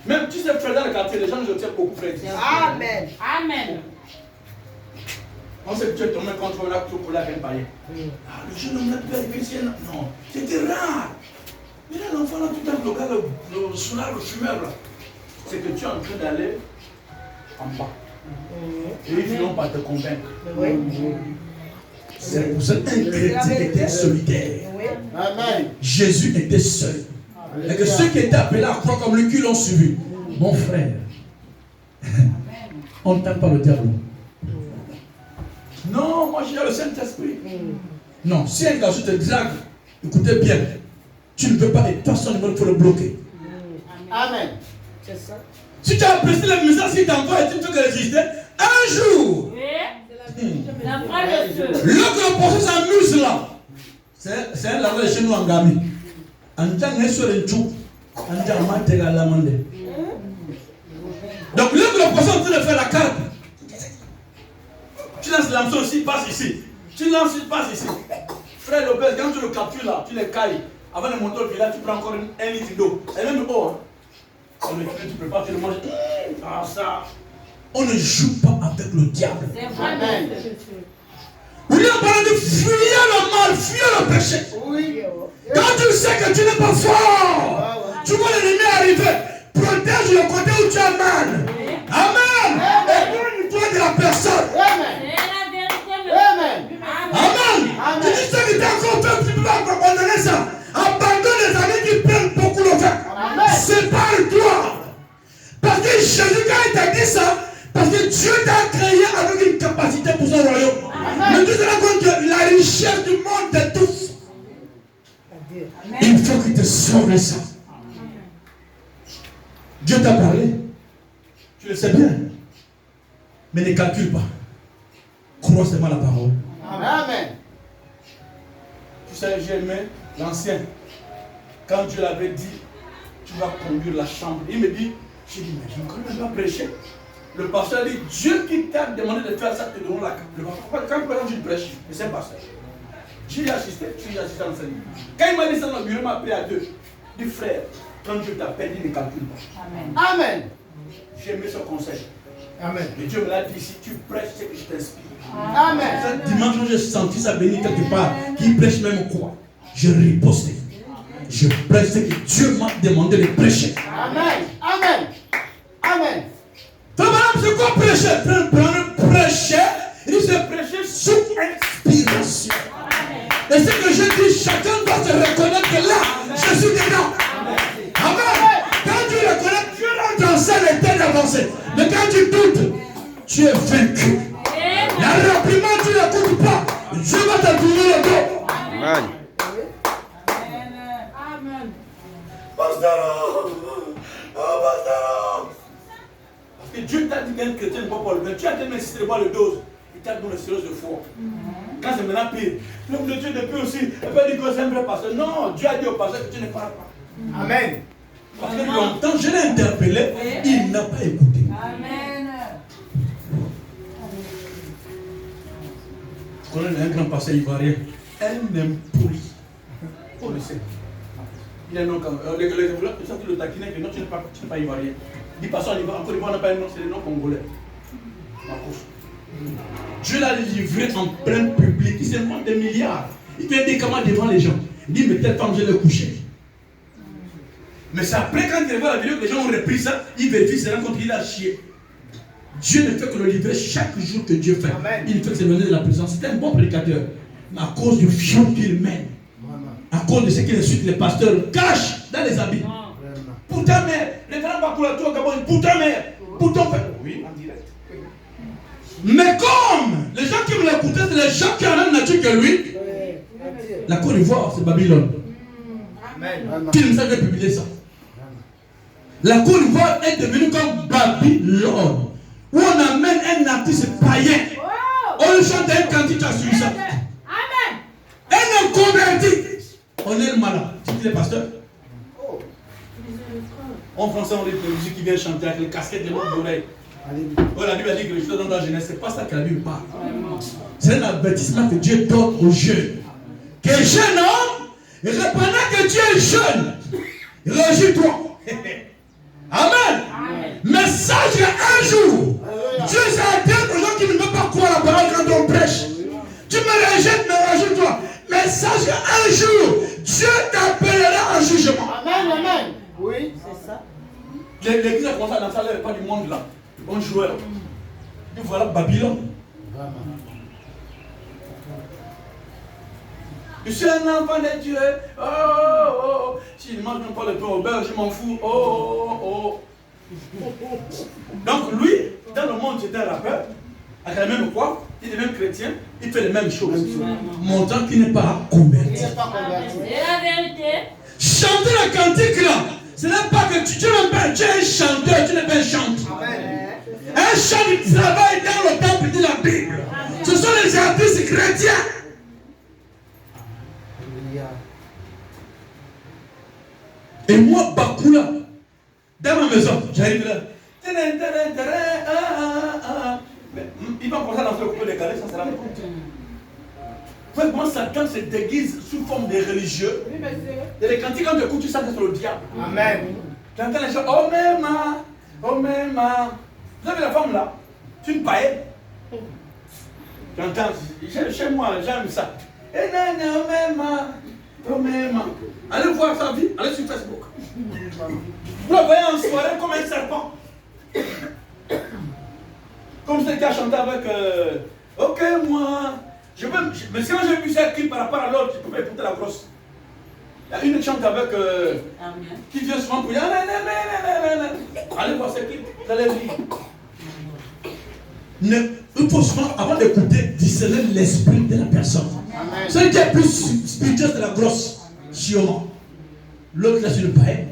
Même tu sais, frère, dans le quartier, les gens nous tiennent beaucoup, frère. Amen. Amen. On sait que tu es tombé contre on a toujours collé avec un païen. Ah, le jeune homme n'a plus arrivé. Non, c'était rare. Mais là, l'enfant, là, tout le temps, le gars, le soulard, le fumeur, là. C'est que tu es en train d'aller en bas. Et ils finiront par te convaincre. Oui. C'est pour ça qu'un chrétien était solitaire. Amen. Jésus était seul. Et que ceux qui étaient appelés à croire comme lui qui l'ont suivi. Mon frère, on ne t'aime pas le diable. Non, moi j'ai le Saint-Esprit. Non, si un garçon te drague, écoutez bien, tu ne peux pas, et toi son numéro, il faut le bloquer. Amen. C'est ça. Si tu as apprécié le message qui t'envoie et tu ne peux que résister, un jour, La frère de feu. lorsque le procès s'amuse là, c'est un langage chez nous en Gambie. Donc lorsque le procès est en train de faire la carte, tu lances l'hameçon aussi, passe ici. Tu lances, il passe ici. Frère Lopez, quand tu le captures là, tu les cailles. Avant de monter au village, tu prends encore un litre d'eau. Et même eau, hein. Tu prépares, tu le manges. Ah, ça. On ne joue pas avec le diable. C'est vrai. Amen. Vous lui en parlez de fuir le mal, fuir le péché. Oui. Quand tu sais que tu n'es pas fort, tu vois l'ennemi arriver, protège le côté où tu as mal. Amen. Éloigne-toi de la personne. Amen. C'est la vérité. Amen. Amen. Tu dis ce qui t'a encore fait, tu ne peux pas abandonner ça. Abandonne les amis qui prennent beaucoup le fait. Sépare-toi. Parce que Jésus, quand il t'a dit ça, parce que Dieu t'a créé avec une capacité pour son royaume. Mais tu te rends compte que la richesse du monde t'étouffe. Il faut qu'il te sauve de ça. Dieu t'a parlé. Tu le sais bien. Mais ne calcule pas. Crois seulement la parole. Amen. Tu sais, j'ai aimé l'ancien. Quand Dieu l'avait dit, tu vas conduire la chambre. Il me dit, j'ai dit, mais je ne connais même pas prêcher. Le pasteur a dit, Dieu qui t'a demandé de faire ça, te donne la carte. Quand par exemple tu prêches, c'est un pasteur. J'y ai assisté à l'enseignement. Quand il m'a dit ça dans le bureau, il m'a appelé à deux. Il dit, frère, quand Dieu t'appelle, il ne calcule pas. Amen. J'ai aimé ce conseil. Amen. Mais Dieu me l'a dit, si tu prêches, c'est que je t'inspire. Amen. Ce dimanche, j'ai senti ça bénir quelque part. Qui prêche même quoi? Je riposte. Je prêche ce que Dieu m'a demandé de prêcher. Amen. Amen. Amen. C'est quoi prêcher? Prêcher, il dit c'est prêcher sous inspiration. Et ce que je dis, chacun doit se reconnaître que là, je suis dedans. Amen. Quand tu reconnais, tu rentres en scène et t'es avancé. Mais quand tu doutes, tu es vaincu. Le remplement, tu n'écoutes pas. Dieu va te tourner le dos. Amen. Amen. Pasteur, oh pasteur. Parce que Dieu t'a dit qu'un chrétien ne va pas le bien. Tu as tellement insisté de voir le dose. Il t'a donné le silence de foi. Quand c'est maintenant pire, l'homme de Dieu depuis aussi, elle peut dire que c'est un vrai pasteur. Non, Dieu a dit au pasteur que tu ne parles pas. Amen. Parce que longtemps, je l'ai interpellé, il n'a pas écouté. Amen. Je connais un grand pasteur ivoirien, un impoli. On le sait. Il a un nom comme. Les gens qui le taquinaient, que non, tu n'es pas ivoirien. Il dit pasteur, en Côte d'Ivoire, on n'a pas un nom, c'est le nom congolais. Dieu l'a livré en plein public, il s'est demandé des milliards. Il vient dire comment devant les gens. Il dit, mais telle femme, je l'ai couché. Mais c'est après, quand il voit la vidéo, que les gens ont repris ça, il vérifie, il se rend compte qu'il a chié. Dieu ne fait que le livrer chaque jour que Dieu fait. Amen. Il ne fait que se donner de la présence. C'est un bon prédicateur. Mais à cause du fion qu'il mène, à cause de ce qu'il insulte les pasteurs, cache dans les habits. Pour ta mère, les grands bacoulatos au Gabon, pour ta mère, pour ton père. Oui, en direct. Mais comme les gens qui me l'écoutaient, c'est les gens qui ont la même nature que lui, la Côte d'Ivoire, c'est Babylone. Amen. Qui nous avait publié ça? La Côte d'Ivoire est devenue comme Babylone, où on amène un artiste païen. On lui chante un cantique, tu as suivi ça. Amen. Un inconverti. On est le malade. Tu dis les pasteurs? En français, on dit que les musiques qui viennent chanter avec les casquettes de l'autre oreille. Oh, la Bible a dit que les choses dans la jeunesse, c'est pas ça que la Bible parle. C'est un avertissement que Dieu donne aux jeunes. Que jeune homme, reprenant que tu es jeune, réjouis-toi. Amen. Mais sache qu'un jour, Dieu s'attend aux gens qui ne veulent pas croire la parole quand on prêche. Tu me rejettes, mais rajoute-toi. Mais sache qu'un jour, Dieu t'appellera en jugement. Amen. Amen. Oui, c'est ça. L'église a commencé à danser, elle n'est pas du monde là. On jouait là. Et voilà Babylone. Je suis un enfant de Dieu. Oh, oh, oh. S'il ne mange même pas le pain au beurre, je m'en fous. Oh, oh, oh. Donc lui, dans le monde, c'était un rappeur, avec la même foi, il est même chrétien, il fait les mêmes choses. Montrant qu'il n'est pas converti. C'est la vérité. Chanter la cantique là, ce n'est pas que tu n'es pas un chanteur, tu n'es pas un chanteur. Un chant qui travaille dans le temple de la Bible. Ce sont les artistes chrétiens. Et moi, Bakula, dans ma maison, j'arrive là. Mais il va commencer à danser le coupé décalé, ça sera bon. Moi, Satan se déguise sous forme de religieux. Et les cantiques, quand tu écoutes, tu sens que c'est le diable. Amen. Tu entends les gens, oh même, oh même. Vous avez la femme là, c'est une païenne. Tu entends, chez moi, j'aime ça. Et non, oh même. Allez voir sa vie, allez sur Facebook. Vous la voyez en soirée comme un serpent. Comme celui qui a chanté avec ok, moi, mais quand j'ai vu ça par rapport à l'autre, je pouvais écouter la grosse. Il y a une qui chante avec qui vient souvent pour dire allez voir ce clip, vous allez lire. Il faut souvent, avant d'écouter, discerner l'esprit de la personne. Celui qui est plus spirituel, c'est la grosse, sûrement. L'autre là, c'est le païen.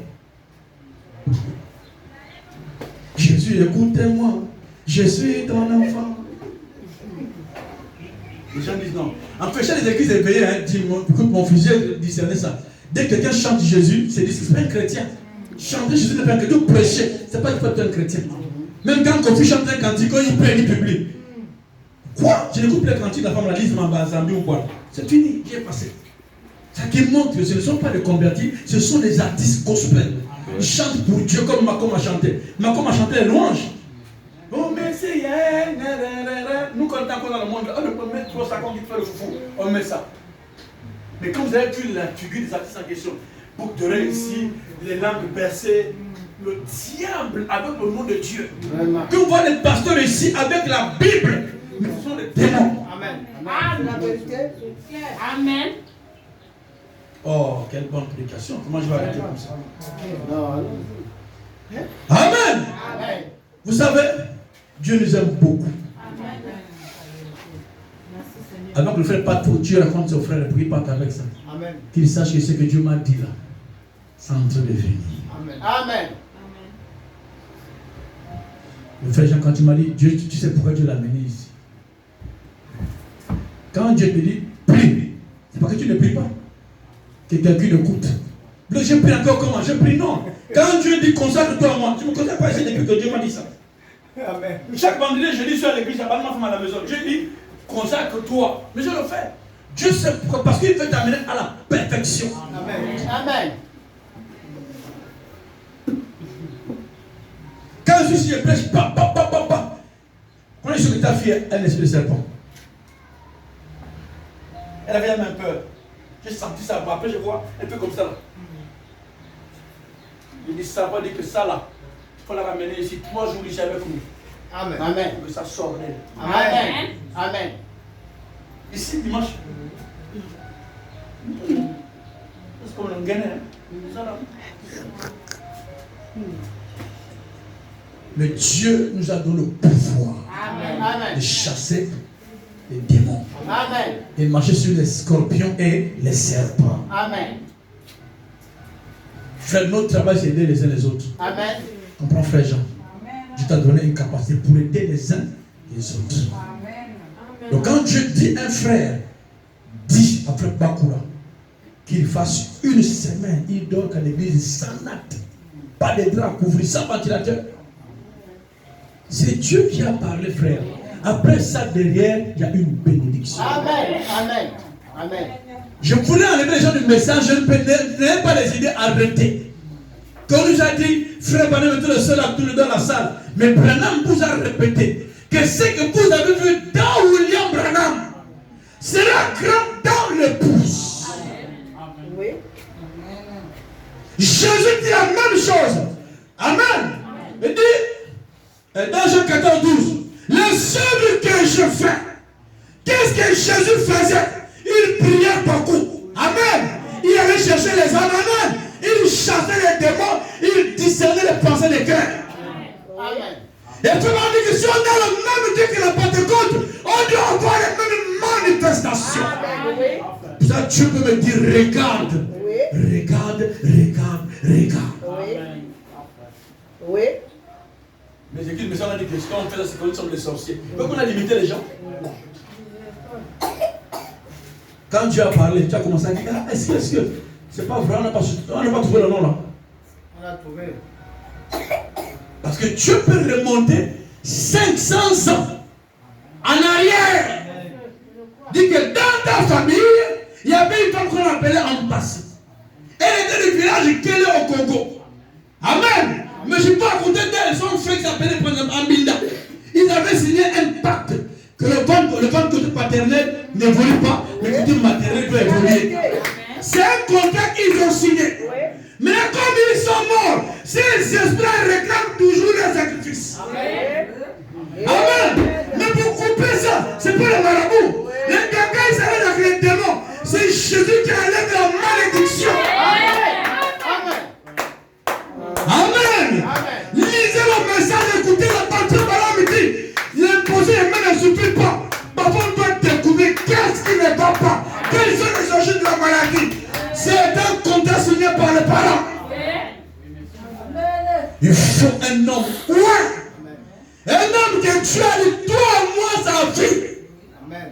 Jésus, écoutez-moi, je suis ton enfant. Les gens disent non. En fait, chez les églises éveillées, écoute mon fils, j'ai discerné ça. Dès que quelqu'un chante Jésus, c'est pas un chrétien. Chanter Jésus n'est pas un chrétien. Prêcher, c'est pas qu'il faut être un chrétien. Même quand Kofi chante un cantique, il prie, il publie. Quoi? Je n'écoute plus les cantiques de la femme, la liste Mambazambi ou quoi? C'est fini, j'ai passé. Ça qui montre que ce ne sont pas des convertis, ce sont des artistes gospel. Ils chantent pour Dieu comme Macom a chanté. Macom a chanté les louanges. Oh, mais c'est nous, quand on est encore dans le monde, on ne peut mettre 350 qui fait le foufou. On met ça. Mais quand vous avez vu la figure des artistes en question, boucle d'oreilles ici, les langues bercées, le diable avec le nom de Dieu. Quand vous voyez les pasteurs ici avec la Bible, mais ce sont des démons. Amen. Amen. Oh, quelle bonne prédication. Comment je vais arrêter comme ça? Amen. Amen. Vous savez, Dieu nous aime beaucoup. Alors que le frère pas trop, Dieu raconte son frère et puis il part avec ça. Amen. Qu'il sache que ce que Dieu m'a dit là, c'est en train de venir. Amen. Amen. Le frère Jean, quand il m'a dit, Dieu, tu sais pourquoi Dieu l'a amené ici. Quand Dieu te dit, prie, c'est parce que tu ne pries pas. Que quelqu'un écoute. Je prie encore comment? Je prie non. Quand Dieu dit consacre-toi à moi, tu ne me consacres pas ici depuis que Dieu m'a dit ça. Amen. Chaque vendredi, je dis sur l'église, j'ai pas de ma femme à la maison. Je dis, consacre-toi. Mais je le fais. Dieu sait pourquoi. Parce qu'il veut t'amener à la perfection. Amen. Amen. Quand je suis ici, je prêche, quand je suis que ta fille a un esprit de serpent. Elle avait même peur. J'ai senti ça. Après, je vois un peu comme ça. Là. Il dit, ça va dire que ça là, il faut la ramener ici 3 jours ici avec nous. Amen. Amen. Pour que ça sorte d'elle. Amen. Amen. Ici, dimanche. C'est comme un gagnant. Ça là. Mais Dieu nous a donné le pouvoir de chasser les démons. Amen. Et marcher sur les scorpions et les serpents. Amen. Frère, notre travail, c'est aider les uns les autres. Amen. Comprends, frère Jean? Dieu t'a donné une capacité pour aider les uns les autres. Donc quand Dieu dit un frère, dit à frère Bakura qu'il fasse une semaine, il dort à l'église sans natte, pas de drap à couvrir, sans ventilateur. C'est Dieu qui a parlé, frère. Après ça, derrière, il y a une bénédiction. Amen. Amen. Amen. Je voulais enlever les gens du message, je n'ai pas les idées arrêtées. Quand on nous a dit, frère Branham était le seul à tourner dans la salle, mais Branham vous a répété que ce que vous avez vu dans William Branham sera grand dans l'épouse. Oui. Jésus dit la même chose. Amen. Il dit, dans Jean 14, 12, les œuvres que je fais, qu'est-ce que Jésus faisait? Il priait beaucoup. Et tu m'as dit que si on a le même Dieu que la Pentecôte, on doit avoir les mêmes manifestations. Pour ça, Dieu peut me dire, regarde. Regarde, regarde, regarde. Oui. Mais c'est qu'une maison a dit que quand on fait ça, c'est qu'on sommes des sorciers. Pourquoi on a limité les gens? Quand Dieu a parlé, tu as commencé à dire, ah, est-ce que c'est pas vrai, on n'a pas trouvé le nom là. On a trouvé. Parce que Dieu peut remonter 500 ans en arrière. Dit que dans ta famille, il y avait une femme qu'on appelait Ampassi. Elle était du village Kélé au Congo. Amen. Mais je ne peux pas raconter d'elle, son frère qui s'appelait par exemple Ambinda. Ils avaient signé un pacte que le ventre côté paternel n'évolue pas, le côté maternel doit évoluer. C'est un contrat qu'ils ont signé. Mais comme ils sont morts, ces esprits réclament toujours les sacrifices. Amen. Mais pour couper ça, c'est pas le marabout. Les gars, ils s'arrêtent avec les démons. C'est Jésus qui enlève la malédiction. Amen. Lisez le message, écoutez la partie par midi. L'imposer les mains ne suffit pas. Parfois, on doit découvrir qu'est-ce qui ne va pas. Quelles sont les origines de la maladie. C'est un contrat signé par les parents. Il faut un homme. Ouais. Un homme que tu as dit, toi, moi, sa vie. Amen.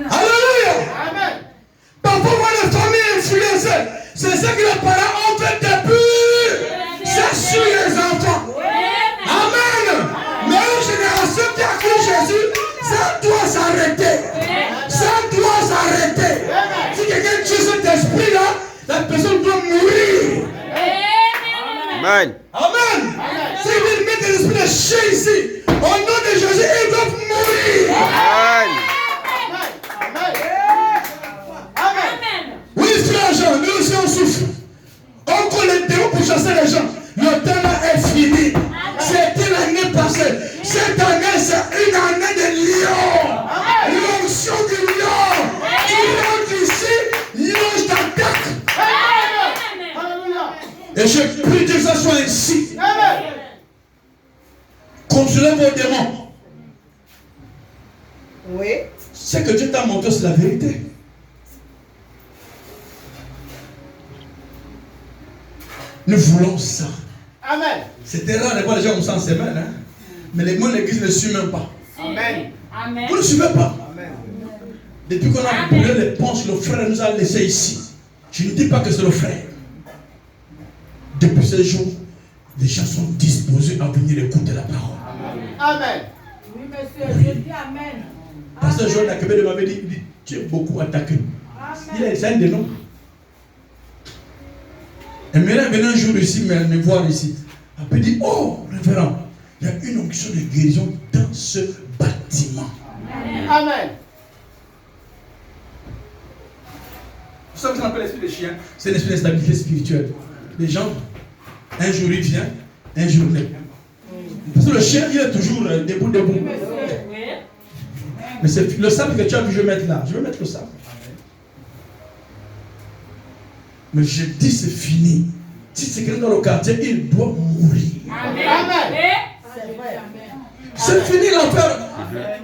Alléluia. Amen. Parfois, moi, les familles influencées, c'est ce que les parents ont fait depuis. C'est sur les enfants. Amen. Mais une génération qui a cru Jésus, ça doit s'arrêter. Ça doit s'arrêter. Si quelqu'un tue cet esprit-là, la personne doit mourir. Amen. Amen. Si vous mettez l'esprit de chien ici, au nom de Jésus, ils doivent mourir. Amen. Oui, frère Jean, nous aussi on souffre. On connaît le démon pour chasser les gens. Le temps là est fini. C'était l'année passée. Cette année, c'est une année de lion. L'onction du lion. Tu rentres ici, lion, je t'attaque. Et je prie que ça soit ainsi. Contrôlez vos démons. Oui. Ce que Dieu t'a montré, c'est la vérité. Nous voulons ça. Amen. C'était rare de voir les gens comme ça en semaine. Hein? Mais les mots de l'église ne suivent même pas. Amen. Vous ne suivez pas. Amen. Depuis qu'on a brûlé les ponts, le frère nous a laissé ici. Je ne dis pas que c'est le frère. Depuis ce jour, les gens sont disposés à venir écouter la parole. Amen. Oui, monsieur, je dis Amen. Pasteur Joël Akebede m'avait dit, tu es beaucoup attaqué. Il a essayé de noms. Et maintenant, il venait un jour ici, me voir ici. Après, il dit, oh, révérend, il y a une onction de guérison dans ce bâtiment. Amen. Vous savez ce qu'on appelle l'esprit de chien? C'est l'esprit d'instabilité spirituelle. Les gens, un jour il vient, un jour il n'est. Parce que le chien, il est toujours debout. Mais c'est le sable que tu as vu, je vais mettre là. Je vais mettre le sable. Mais je dis, c'est fini. Si c'est quelqu'un dans le quartier, il doit mourir. Amen. C'est fini l'affaire.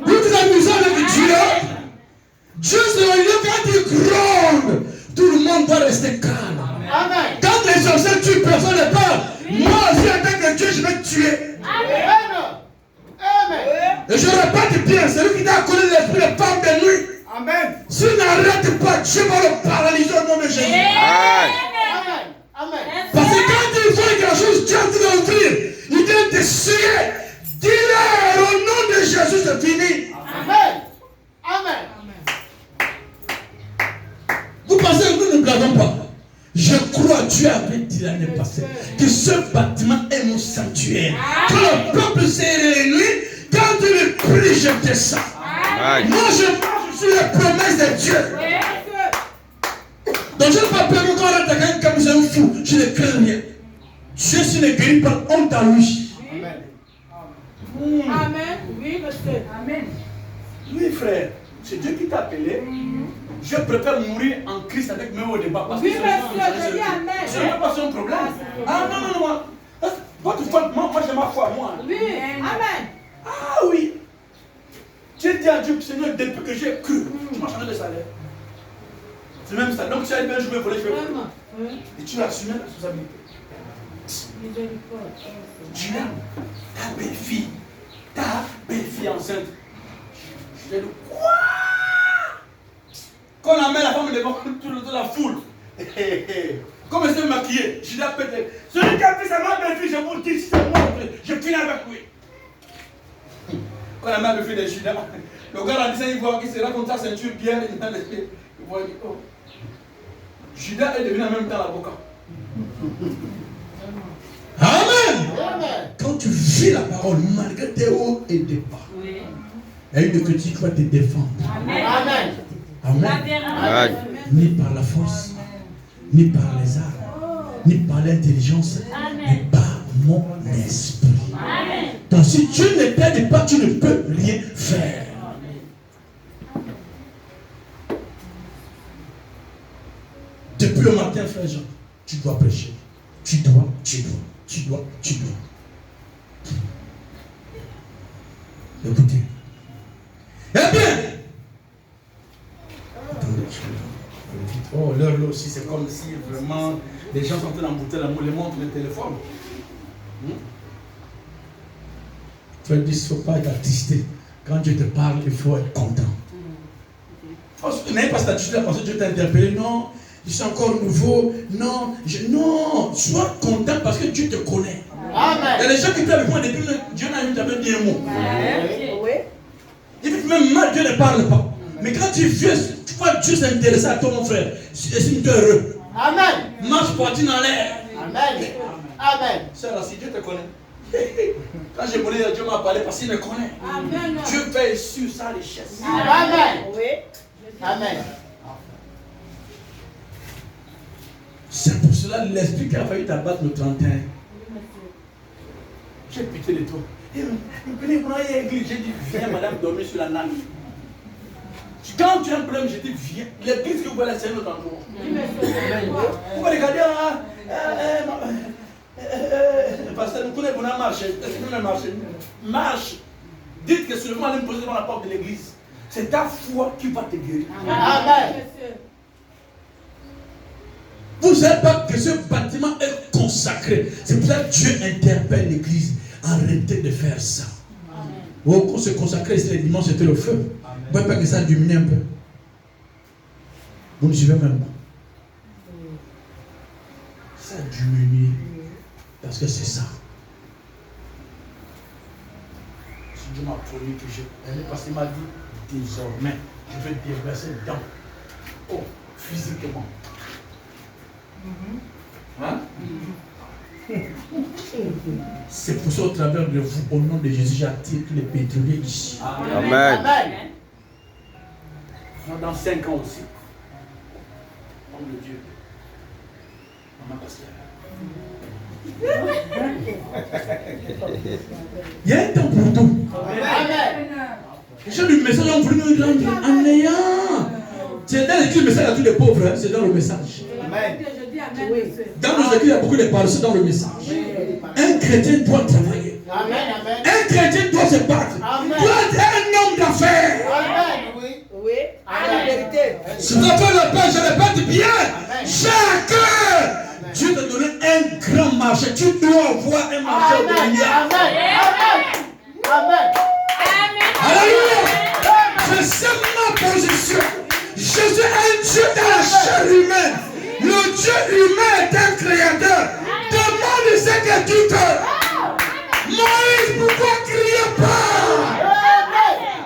Vous vous amusez avec Dieu. Dieu, c'est un lieu quand il gronde. Tout le monde doit rester calme. Amen. Quand les sorciers tuent, personne ne parle. Moi aussi, en tant que Dieu, je vais te tuer. Amen. Amen. Et je répète bien, celui qui t'a connu l'esprit de femme de nuit. Amen. S'il n'arrête pas, Dieu va le paralyser au nom de Jésus. Amen. Amen. Parce que quand il faut quelque chose, Dieu va l'ouvrir. Il vient te suer. Dis-leur au nom de Jésus, c'est fini. Amen. Amen. Vous pensez que nous ne blaguons pas? Je crois, Dieu avait dit l'année passée que ce bâtiment est mon sanctuaire. Quand le peuple s'est réuni, quand tu le pries, je descends. Moi, je marche sur les promesses de Dieu. Donc, je ne peux pas permettre qu'on rentre quelqu'un comme c'est un fou. Je ne crains rien. Dieu, s'il ne guérit pas, honte à lui. Amen. Amen. Oui, monsieur. Amen. Oui, frère. C'est Dieu qui t'a appelé. Je préfère mourir en Christ avec mes hauts débats. Parce que Oui, monsieur, je dis amen. ce n'est pas son problème. Ah non, non, non. Votre foi, moi j'ai ma foi, moi. Oui, amen. Ah oui. J'ai dit à Dieu, Seigneur, depuis que j'ai cru, tu m'as changé de salaire. C'est même ça. Donc tu as bien joué, voler, je vais voler. Vraiment. Et tu as assumé la responsabilité. Julia, ta belle-fille enceinte. Je dis, quoi? Quand on amène la femme devant toute la foule, comme elle s'est maquillée, je dis à Pété, celui qui a pris sa belle-fille, je vous dis, c'est moi, je finis avec lui. Quand la mère me fait des Judas, le gars en disant, il voit qu'il se raconte sa ceinture bien, il voit, il dit, oh. Judas est devenu en même temps l'avocat. Amen. Amen. Quand tu vis la parole, malgré tes hauts et tes bas, il y a une critique qui va te défendre. Amen. Amen. Amen. Amen. Ni par la force, ni par les armes, ni par l'intelligence, mais par mon esprit. Amen. Donc si Dieu ne t'aide pas, tu ne peux rien faire. Depuis le matin, frère Jean, tu dois prêcher. Tu dois. Écoutez. Eh bien. Attendez, oh, l'heure là aussi, c'est comme si vraiment les gens sont en train d'embouter les montres, le téléphone. Frère, il ne faut pas être attristé. Quand Dieu te parle, il faut être content. N'ayez pas cette attitude-là parce que Dieu t'a interpellé. Non, je suis encore nouveau. Non, sois content parce que Dieu te connaît. Amen. Il y a des gens qui travaillent avec moi depuis Dieu n'a jamais dit un mot. Oui. Et puis même mal, Dieu ne parle pas. Mais quand tu viens, tu vois Dieu s'intéresser à toi, mon frère. Estime-toi heureux. Amen. Marche poitrine en l'air. Amen. Amen. Sœur, si Dieu te connaît. Quand j'ai mouru, Dieu m'a parlé parce qu'il me connaît. Amen. Dieu veille sur sa richesse. Amen. Oui. Amen. C'est pour cela l'esprit qui a failli t'abattre le 31. J'ai pitié de toi. J'ai dit, viens madame dormir sur la nage. Quand tu as un problème, je dis, viens. L'église que vous voyez, c'est un autre endroit. Vous pouvez regarder, pasteur, nous connaissons, on a marché. Est-ce que nous avons marché? Marche. Dites que seulement allez me poser devant la porte de l'église. C'est ta foi qui va te guérir. Amen. Vous ne savez pas que ce bâtiment est consacré. C'est pour ça que Dieu interpelle l'église. Arrêtez de faire ça. Quand on se consacrait, c'était le dimanche, c'était le feu. Vous ne pouvez pas que ça diminue un peu. Vous ne suivez même pas. Ça diminue. Parce que c'est ça. Si Dieu m'a promis que je. Parce qu'il m'a dit, désormais, je vais déverser dedans. Oh, physiquement. Hein? C'est pour ça, au travers de vous, au nom de Jésus, j'attire tous les pétroliers ici. Amen. Amen. Dans 5 ans aussi. Homme de Dieu. Maman Pascal. Il y a un temps pour tout. Amen. Les gens du message ont voulu nous rendre en ayant. C'est dans l'église, le message à tous les pauvres, hein, c'est dans le message. Amen. Je dis amen, monsieur. Dans nos églises, il y a beaucoup de parole, c'est dans le message. Un chrétien doit travailler. Amen. Amen. Un chrétien doit se battre. Amen. Doit être un homme d'affaires. Amen. Oui. Oui. Amen. La vérité. C'est la fin de paix, je répète bien. Amen. Chacun. Dieu t'a donné un grand marché. Tu dois avoir un marché au Amen. milliard. Amen. Amen. Alléluia. Je sais ma position. Je suis un Dieu dans la chair humaine. Le Dieu humain est un créateur. Demande ce que tu te. Moïse, pourquoi crier pas?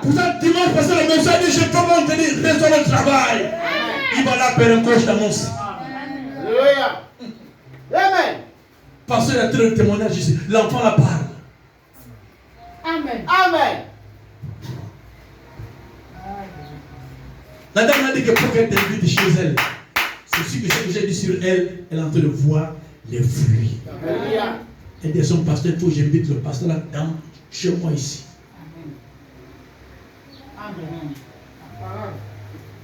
Pour ça, dimanche passé, le message dit, je peux te dire, restons le travail. Il va la faire un coche dans mon sang. Alléluia. Amen. Parce qu'il y a trop de témoignages ici. L'enfant la parle. Amen. Amen. La dame a dit que pour qu'elle t'invite chez elle, c'est ce que j'ai dit sur elle, elle est en train de voir les fruits. Alléluia. Elle dit à son pasteur, il faut que j'invite le pasteur là dans chez moi ici. Amen.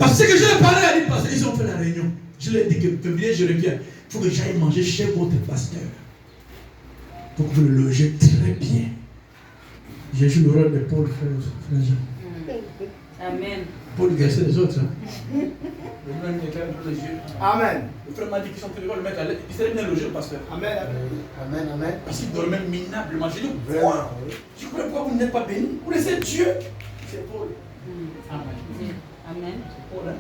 Parce que je l'ai parlé à lui, parce qu'ils ont fait la réunion. Je lui ai dit que février, je reviens. Il faut que j'aille manger chez votre pasteur. Pour que vous le logez très bien. J'ai joué le rôle de Paul, frère Jean. Amen. Paul guessait les autres. Hein. Le même éclair dans les yeux. Amen. Le frère m'a dit qu'ils sont tous les le mettre à l'aise. Il serait bien logé, le pasteur. Amen. Amen. Amen. Parce qu'il dormait minablement. J'ai dit, quoi? Je comprends pourquoi vous n'êtes pas béni. Vous laissez Dieu. C'est Paul. Amen. C'est Paul, hein.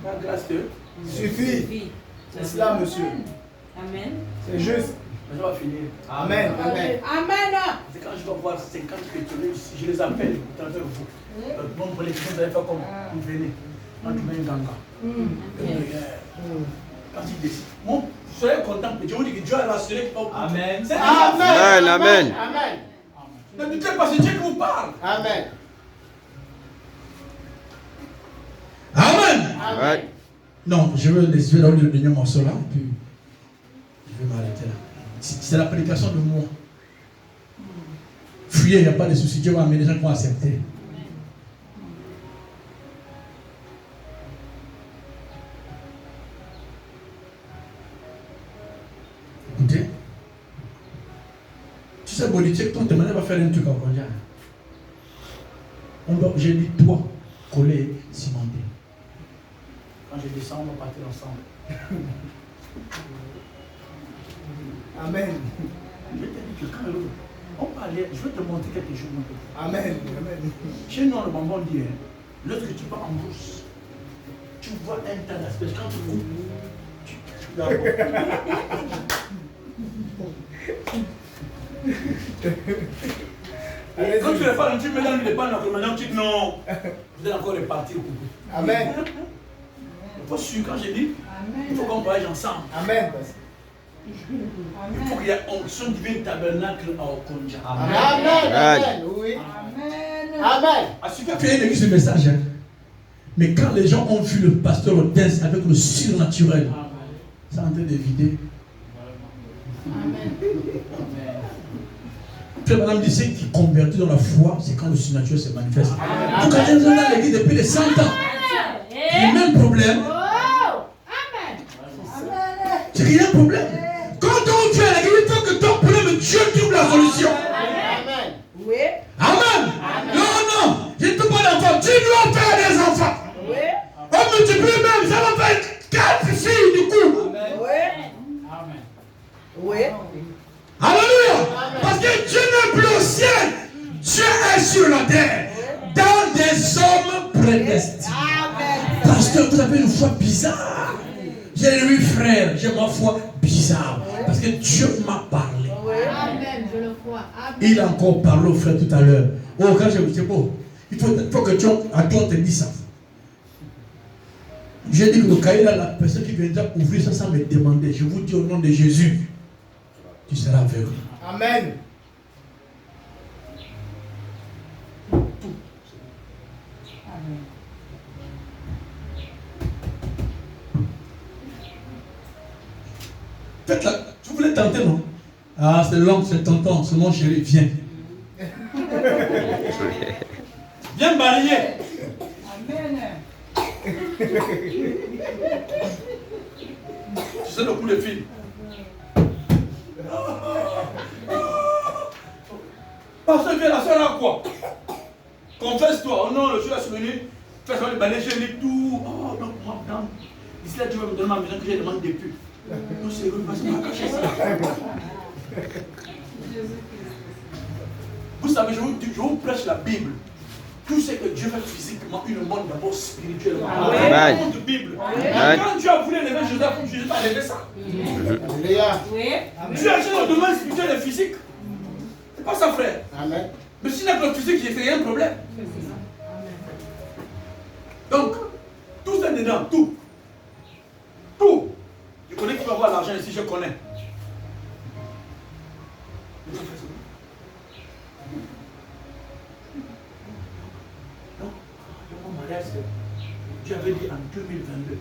La grâce de Dieu. Suffit. C'est cela, monsieur. Amen. C'est juste. Mais je vais finir. Amen. Amen. Amen. C'est quand je vais voir 50 chrétiens, je les appelle pour travers vous. Bon, pour les chrétiens, vous allez faire comment? Vous venez. Quand tu mets un ganga. Quand il décide. Bon, soyez content. Dieu vous dit que Dieu a rassuré. Amen. C'est Amen. Amen. Amen. Ne doutez pas, c'est Dieu qui vous parle. Amen. Amen. Amen. Non, je vais donner le dernier morceau là, puis je vais m'arrêter là. C'est la prédication de moi. Fuyez, il n'y a pas de souci. Dieu va amener les gens qui vont accepter. Écoutez. Tu sais, Bolitique, ton demandé va faire un truc en Kondia. J'ai dit toi, coller, cimenter. Quand je descends, on va partir ensemble. Amen. Je vais te dire que quand on parlait, je vais te montrer quelque chose. Amen. Amen. Chez nous, le bonbon dit, hein, lorsque tu vas en bourse, tu vois un tas d'aspects. Quand tu vois, tu quand tu les parles, tu mets dans le départ, maintenant tu dis non, vous allez encore repartir au couple. Amen. Il faut suivre quand j'ai dit, il faut qu'on voyage ensemble. Amen. Il faut qu'il y ait onction divine tabernacle à Okonja. Amen. Amen. Oui. Amen. Amen. À ce qui a fait église ce message. Hein. Mais quand les gens ont vu le pasteur Odès avec le surnaturel, c'est en train de vider. Amen. Puis madame dit, ce qui convertit dans la foi, c'est quand le surnaturel se manifeste. Vous quand ils sont dans l'église depuis les 100 ans, le même problème, Oh. Amen. c'est qu'il y a un problème. Quand on vient à l'église, il faut que ton problème, Dieu trouve la solution. Amen. Oui. Amen. Non, non, je ne peux pas d'enfants. Tu dois faire des enfants. Oui. On multiplie même, ça va faire 4 filles du coup. Oui. Oui. Alléluia. Parce que Dieu n'est plus au ciel. Dieu est sur la terre. Dans des hommes prédestinés. Amen. Pasteur, vous avez une foi bizarre. J'ai lui frère, j'ai ma foi bizarre. Parce que Dieu m'a parlé. Oui. Amen. Je le crois. Amen. Il a encore parlé au frère tout à l'heure. Oh, quand c'est beau. Il faut que tu te dises ça. J'ai dit que le cahier là, la personne qui viendra ouvrir ça sans me demander, je vous dis au nom de Jésus, tu seras aveugle. Amen. Faites-la. Tu voulais tenter, non? Ah, c'est long, c'est tentant. C'est mon chéri, viens. Viens balayer. Amen. Tu sais le coup de fil. Pasteur, viens, la soeur à quoi? Confesse-toi. Oh non, le soeur a souvenu. Fais ça, le balayer, je lis tout. Oh, donc, moi, non. D'ici là, tu vas me donner ma maison que j'ai demandé depuis. Non, c'est vrai, parce que je vais cacher ça. Vous savez, je vous prêche la Bible. Tout ce que Dieu fait physiquement, il le montre d'abord spirituellement. Amen. Le monde de Bible. Amen. Quand Dieu a voulu lever Joseph, Jésus a levé ça. Alléluia. Oui. Dieu agit dans le domaine spirituel et physique. C'est pas ça, frère. Amen. Mais s'il n'a que le physique, il n'y a un problème. Donc, tout ça dedans, tout. Tout. Je connais qui va avoir l'argent ici, je connais. Donc, mon mariage, Dieu avait dit en 2022.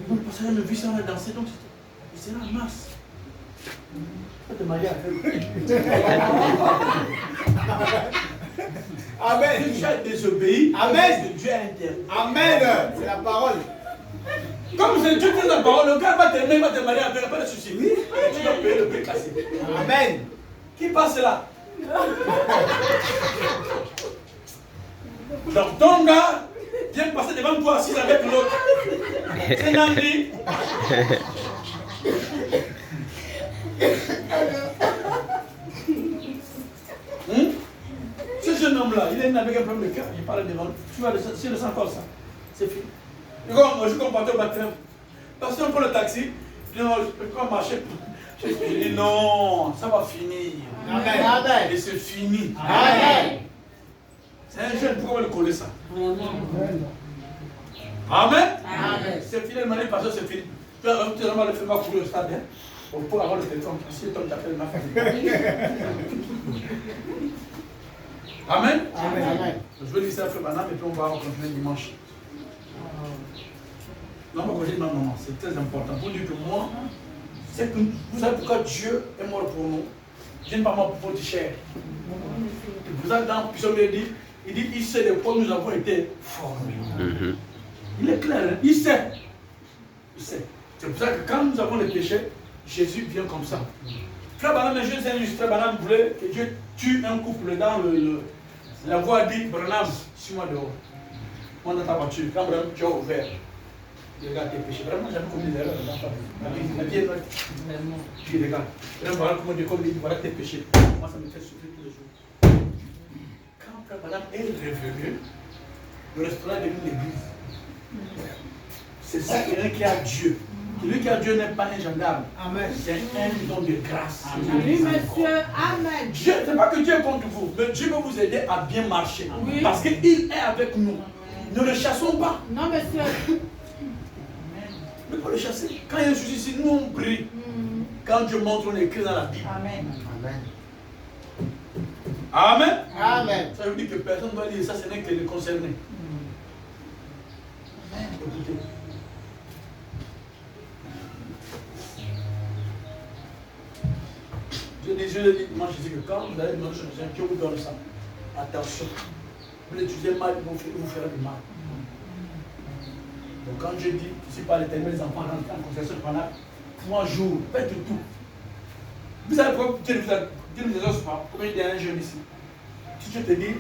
Donc, parce qu'elle me vit ça, on a dansé, donc c'est en mars. Pas de mariage. Amen. Si tu as désobéi, Amen. que Dieu a interdit. Amen. C'est la parole. Comme c'est Dieu qui est la parole, le gars va t'aimer, il va te marier avec, pas de souci. Oui. Tu dois payer le prix cassé. Amen. Qui passe là? Donc ton gars vient passer devant toi assis avec l'autre. C'est Nandi. Ce jeune homme-là, il est né avec un problème de cœur. Il parle devant. Tu vois, si le sang comme ça, c'est fini. Je comparais au baptême. Parce qu'on prend le taxi, je dis non, je ne peux pas marcher. Je dis non, ça va finir. Amen. Amen. Et c'est fini. Amen. C'est un jeune, pourquoi on va le coller ça? Amen. Amen. Amen. C'est fini, le mari, parce que c'est fini. Tu vas vraiment le faire courir au stade. Pour avoir le téléphone. Si ton t'appelle ma famille. Amen. Amen. Je veux dire ça à Frère Banam et puis on va continuer dimanche. Non, moi, quand je dis ma maman, c'est très important. Pour dire que moi, c'est que vous savez pourquoi Dieu est mort pour nous. Dieu n'est pas mort pour votre chair. Vous avez dans Psaume, il dit, il sait de quoi nous avons été formés. Il est clair, hein? Il sait. Il sait. C'est pour ça que quand nous avons les péchés, Jésus vient comme ça. Frère Branham, je sais juste, Frère Branham voulait que Dieu tue un couple dans la voie dit, Branham, suis-moi dehors. Moi dans ta voiture, quand Branham, tu as ouvert, tu regardes tes péchés. Vraiment, j'avais commis des erreurs dans la famille. La vie est noire. Tu regardes. Voilà comment Dieu dit, voilà tes péchés. Moi, ça me fait souffrir tous les jours. Quand Frère Branham est revenu, le restaurant est devenu l'église. C'est ça qui a Dieu. Celui qui a Dieu n'est pas un gendarme. Amen. C'est un don de grâce. Oui, monsieur. Amen. Dieu, ce n'est pas que Dieu est contre vous, mais Dieu veut vous aider à bien marcher. Oui. Parce qu'il est avec nous. Ne le chassons pas. Non, monsieur. Ne pas le chasser. Quand il y a un souci ici, nous on prie. Quand Dieu montre, on écrit dans la Bible. Amen. Amen. Amen. Ça veut dire que personne ne doit dire ça, ce n'est que les concernés. Écoutez. Je dis, moi je dis que quand vous allez demander chose, Dieu vous donne ça. Attention. Vous l'utilisez mal, il vous fera du mal. Donc quand je dis, si par l'Éternel, les enfants rentrent en conversation pendant 3 jours, faites tout. Vous savez pourquoi Dieu nous exauce pas? Pourquoi il y a un jeune ici? Si Dieu te dit,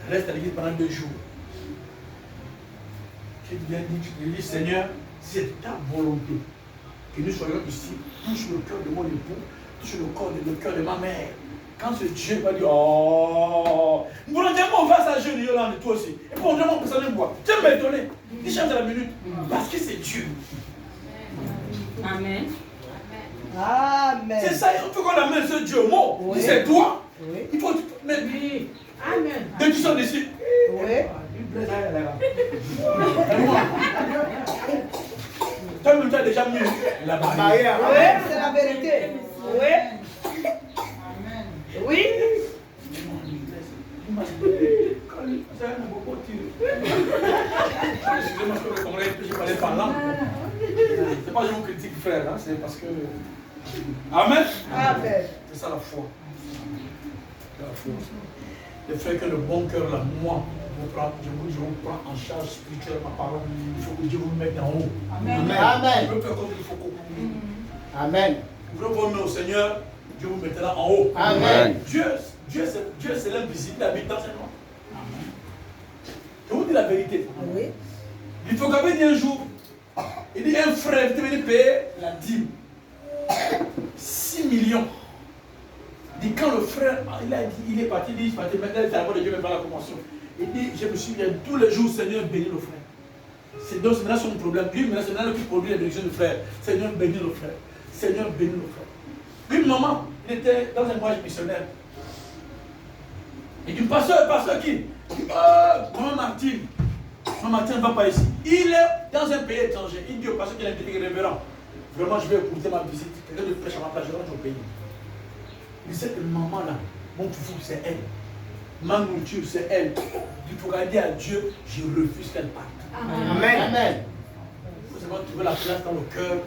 reste à l'église pendant 2 jours. Tu te dis, Seigneur, si c'est ta volonté que nous soyons ici, touche le cœur de mon époux, touche le cœur de ma mère. Quand ce Dieu va dire, oh, volontairement on va s'agir Yolande, toi aussi. Et pour volontairement on peut s'en boire. Tu vas m'étonner. Il change à la minute. Parce que c'est Dieu. Amen. Amen. C'est ça, il faut qu'on amène ce Dieu au mot. Oui. C'est toi. Oui. Il faut. Mais, Oui. Amen. dès que tu sors d'ici. Oui. Toi-même, tu as déjà mis la barrière. Oui, c'est la vérité. Oui. Oui. Excusez-moi, je peux je parlais par langue. C'est pas que je vous critique, frère, hein, c'est parce que. Amen. Amen. C'est ça la foi. C'est la foi. Les frères, que le bon cœur, là, moi, je vous prends en charge spirituellement ma parole. Il faut que Dieu vous mette en haut. Amen. Amen. Je veux faire comme il faut qu'on. Amen. Vous voulez vous mettre au Seigneur, Dieu vous mettra en haut. Amen. Dieu c'est l'invisible, il habite dans ses noms. Je vous dis la vérité. Oui. Il faut qu'après dit un jour, il dit un frère qui venu payer la dîme. 6 millions. Il dit quand le frère, il est parti, il est parti, maintenant il est à de Dieu, même pas la convention. Il dit, je me souviens tous les jours, Seigneur, bénis le frère. C'est donc maintenant son problème. Lui, maintenant, c'est maintenant qui produit la bénédiction du frère. Seigneur, bénis le frère. Seigneur, bénis le frère. Une maman, il était dans un voyage missionnaire. Il dit, pasteur qui? Maman Martine. Maman Martine ne va pas ici. Il est dans un pays étranger. Il dit au pasteur qu'il a été révérend. Vraiment, je vais écouter ma visite. Quelqu'un de prêche à ma place, je rentre au pays. Il dit, cette maman-là, mon foufou, c'est elle. Ma nourriture, c'est elle. Il faut dire à Dieu, je refuse qu'elle parte. Amen. Amen. Il faut savoir trouver la place dans le cœur.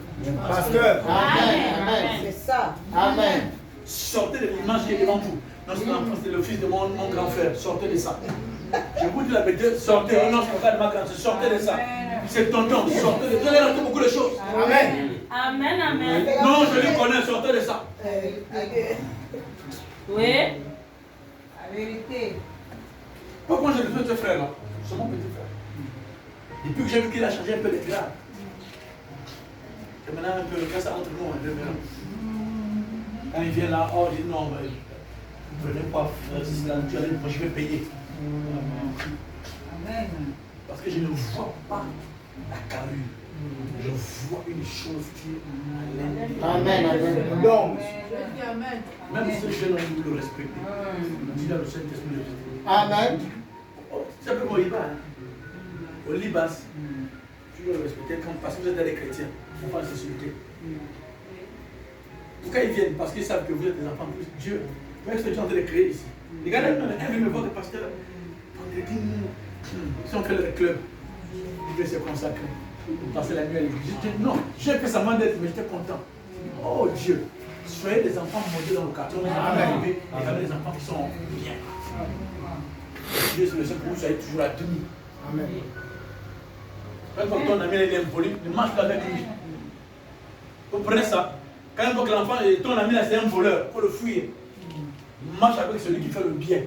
Pasteur. Amen. Amen. C'est ça. Amen. Sortez de l'image qui est devant vous. Non, c'est l'enfant, c'est le fils de mon grand frère. Sortez de ça. Je vous dis la vérité, sortez. Oh non, c'est pas de ma grande, sortez de ça. C'est tonton, sortez de ça. Vous allez rater beaucoup de choses. Amen. Amen, amen. Non, je les connais, sortez de ça. Oui. La vérité. Pourquoi j'ai besoin de ce frère là? C'est mon petit frère. Depuis que j'ai vu qu'il a changé un peu de grade. Et maintenant, un peu, quand ça entre nous, on est bien. Quand il vient là, oh, il dit non, mais, vous ne prenez pas, je vais payer. Amen. Parce que je ne vois pas la carrure. Je vois une chose qui est à Amen. Amen. Donc, Amen. même ce jeune homme, vous le respectez. On dit dans le Saint-Esprit. Amen. Simplement, il va. Au Liban, tu dois le respecter parce que vous êtes des chrétiens. Il ne faut pas se insulter. Pourquoi ils viennent? Parce qu'ils savent que vous êtes des enfants plus. Dieu, voyez ce que tu es en train de créer ici. Regardez, un me voit le pasteur. Vendredi, si on fait le club, il veut se consacrer. Passer la nuit à l'église. Non, j'ai fait semblant d'être, mais j'étais content. Oh Dieu, soyez des enfants modèles dans le quartier. Amen. Et regardez des enfants qui sont bien. Dieu, c'est le seul que vous soyez toujours à demi. Amen. Quand ton ami est impoli, ne marche pas avec lui. Vous prenez ça. Quand on voit que l'enfant, ton ami là, c'est un voleur, il faut le fuir. Marche avec celui qui fait le bien.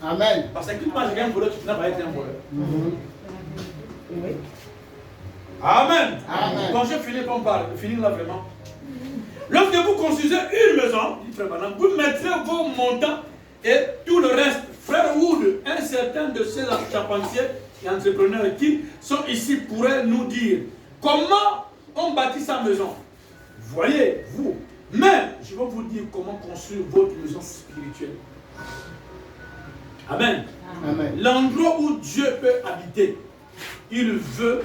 Amen. Parce que quand tu marches avec un voleur, tu finis par être un voleur. Oui. Amen. Amen. Quand je finis, on parle, finir là vraiment. Lorsque vous construisez une maison, dit Frère Branham, vous mettrez vos montants et tout le reste. Frère Wood, un certain de ces charpentiers et entrepreneurs qui sont ici pourraient nous dire comment on bâtit sa maison. Voyez, vous. Mais je vais vous dire comment construire votre maison spirituelle. Amen. Amen. L'endroit où Dieu peut habiter, il veut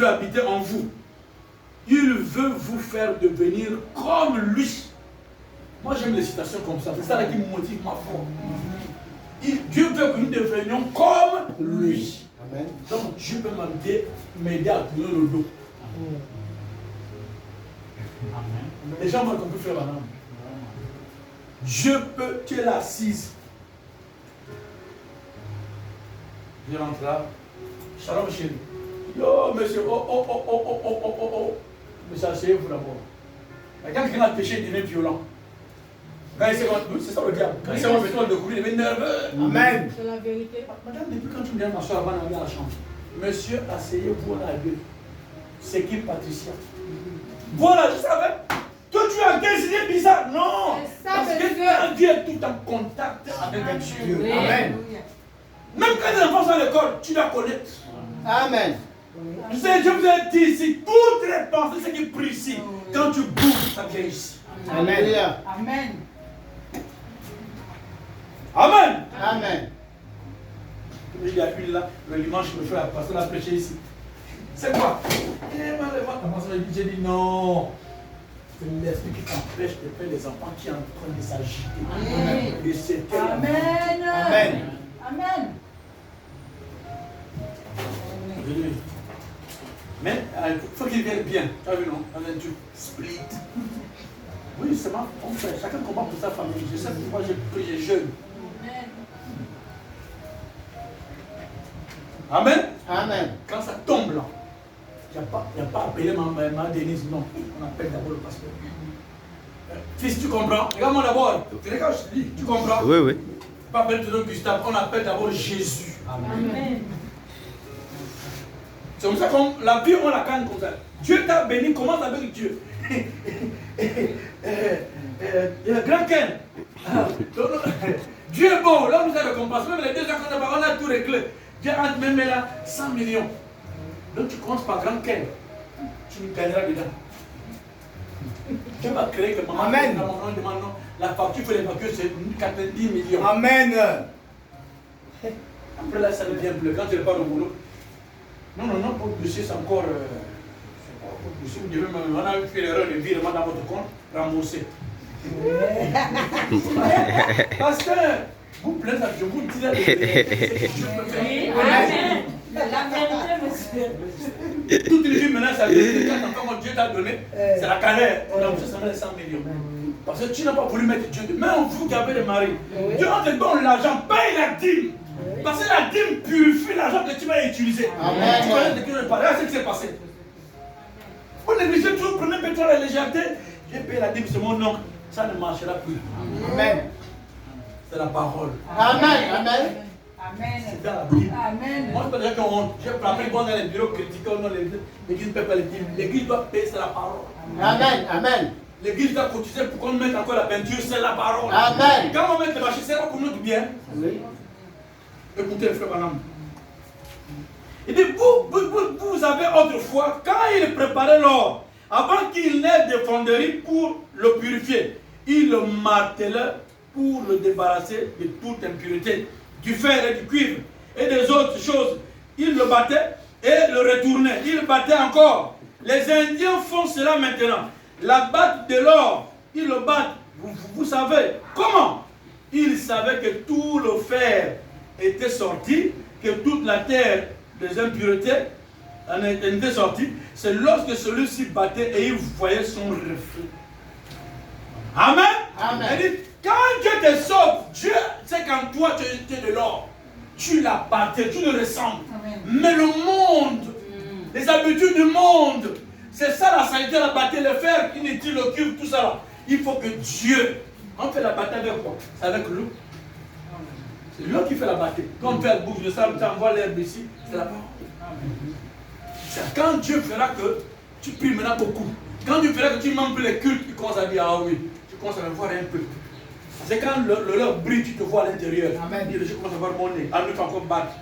habiter en vous. Il veut vous faire devenir comme lui. Moi j'aime les citations comme ça. C'est ça qui me motive ma foi. Dieu veut que nous devenions comme lui. Amen. Donc Dieu peut m'aider à tourner le dos. Les gens m'ont compris, frère Branham. Dieu peut, tu es là assise. Je rentre là. Shalom chérie. Yo monsieur, Monsieur, asseyez-vous d'abord. Quand quelqu'un a péché, il devient violent. Quand il s'est c'est ça le diable. Quand il s'est rendu de courir, il devient nerveux. Amen. C'est la vérité. Madame, depuis quand tu viens m'asseoir avant d'aller à la chambre, monsieur, asseyez-vous à la gueule. C'est qui Patricia? Voilà, je savais. Toi, tu as quelle idée bizarre? Non! C'est ça, Parce que quand Dieu est tout en contact avec Dieu. Oui. Amen. Même quand les enfants sont à l'école, tu dois connaître. Amen. Tu sais, je vous ai dit ici, toutes les pensées, ce qui prie ici, quand tu bouges, ça vient ici. Alléluia. Amen. Amen. Amen. Il y a une là, le dimanche, je me fais la passer la prêcher ici. C'est quoi? J'ai dit non. C'est l'esprit qui t'empêche de faire les enfants qui sont en train de s'agiter. Et c'est Amen. Amen. Amen. Mais il faut qu'ils viennent bien. Tu as vu, non? Tu split. Oui, c'est ma frère. Chacun combat pour sa famille. Je sais pourquoi j'ai prié jeune. Amen. Amen. Quand ça tombe là, il n'y a pas appelé ma Denise, non. On appelle d'abord le pasteur. Fils, tu comprends? Regarde-moi d'abord. Regarde, je te dis, tu comprends? Oui, oui. Pas appeler tout le monde Gustave, on appelle d'abord Jésus. Amen. C'est comme ça que la vie, on la gagne comme ça. Dieu t'a béni, commence avec Dieu. Grand Ken. Dieu est bon, là vous avez compassion. Même les 2 ans qu'on a tout réglé. Dieu a même là 100 millions. Donc tu commences par Grand Ken. Tu gagneras dedans. Dieu va créer que maman. Amen. Maman demande non. La facture, il faut les factures, c'est 90 millions. Amen. Après là, ça devient bleu. Quand tu n'es pas au boulot. Non, pour le dossier, c'est encore. Pour le dossier, vous devez même. On a fait l'erreur de virement dans votre compte, remboursé. Parce que vous plaît, je vous dis la vérité. Oui, amen. La vérité, monsieur. Toute une vie maintenant, ça veut dire que quand Dieu t'a donné, c'est la galère. On a reçu seulement les 100 millions. Parce que tu n'as pas voulu mettre Dieu. Même vous qui avez des maris, Dieu te donne l'argent, paye la dîme. Parce que la dîme purifie l'argent que tu vas utiliser. Amen. Tu connais de qui je parle. Regarde ce qui s'est passé. Vous négligez toujours, prenez peut-être la légèreté. J'ai payé la dîme, c'est mon oncle. Ça ne marchera plus. Amen. C'est la parole. Amen. Amen. Amen. C'est dans la Bible. Amen. Moi, je peux dire qu'on honte. J'ai frappé dans les bureaux critiques, l'église ne paie pas les dîmes. L'église doit payer, c'est la parole. Amen. Amen. L'église doit cotiser pour qu'on mette encore la peinture, c'est la parole. Amen. Quand on met les machines, c'est pas pour notre bien. Oui. Écoutez, frère Banam. Il dit, vous avez autrefois, quand il préparait l'or, avant qu'il n'ait des fonderies pour le purifier, il le martelait pour le débarrasser de toute impureté, du fer et du cuivre et des autres choses. Il le battait et le retournait. Il battait encore. Les Indiens font cela maintenant. La batte de l'or, ils le battent. Vous savez comment? Ils savaient que tout le fer était sorti, que toute la terre des impuretés en était sortie. C'est lorsque celui-ci battait et il voyait son reflet. Amen. Amen. Il dit, quand Dieu te sauve, Dieu sait qu'en toi tu es de l'or. Tu l'as battu, tu le ressembles. Amen. Mais le monde, les habitudes du monde, c'est ça la saleté, la bataille, le fer inutile, le cuivre, tout ça là. Il faut que Dieu, on fait la bataille avec quoi? C'est avec l'eau. C'est l'eau qui fait la bataille. Quand on fait la bouffe de sable, tu envoies l'herbe ici, c'est la parole. C'est quand Dieu fera que tu pries maintenant beaucoup. Quand Dieu fera que tu manques plus les cultes, tu commences à dire, ah oui, tu commences à me voir un peu. C'est quand le leur brille, tu te vois à l'intérieur. Amen. Et les gens commencent à voir mon nez. En nous, encore battre.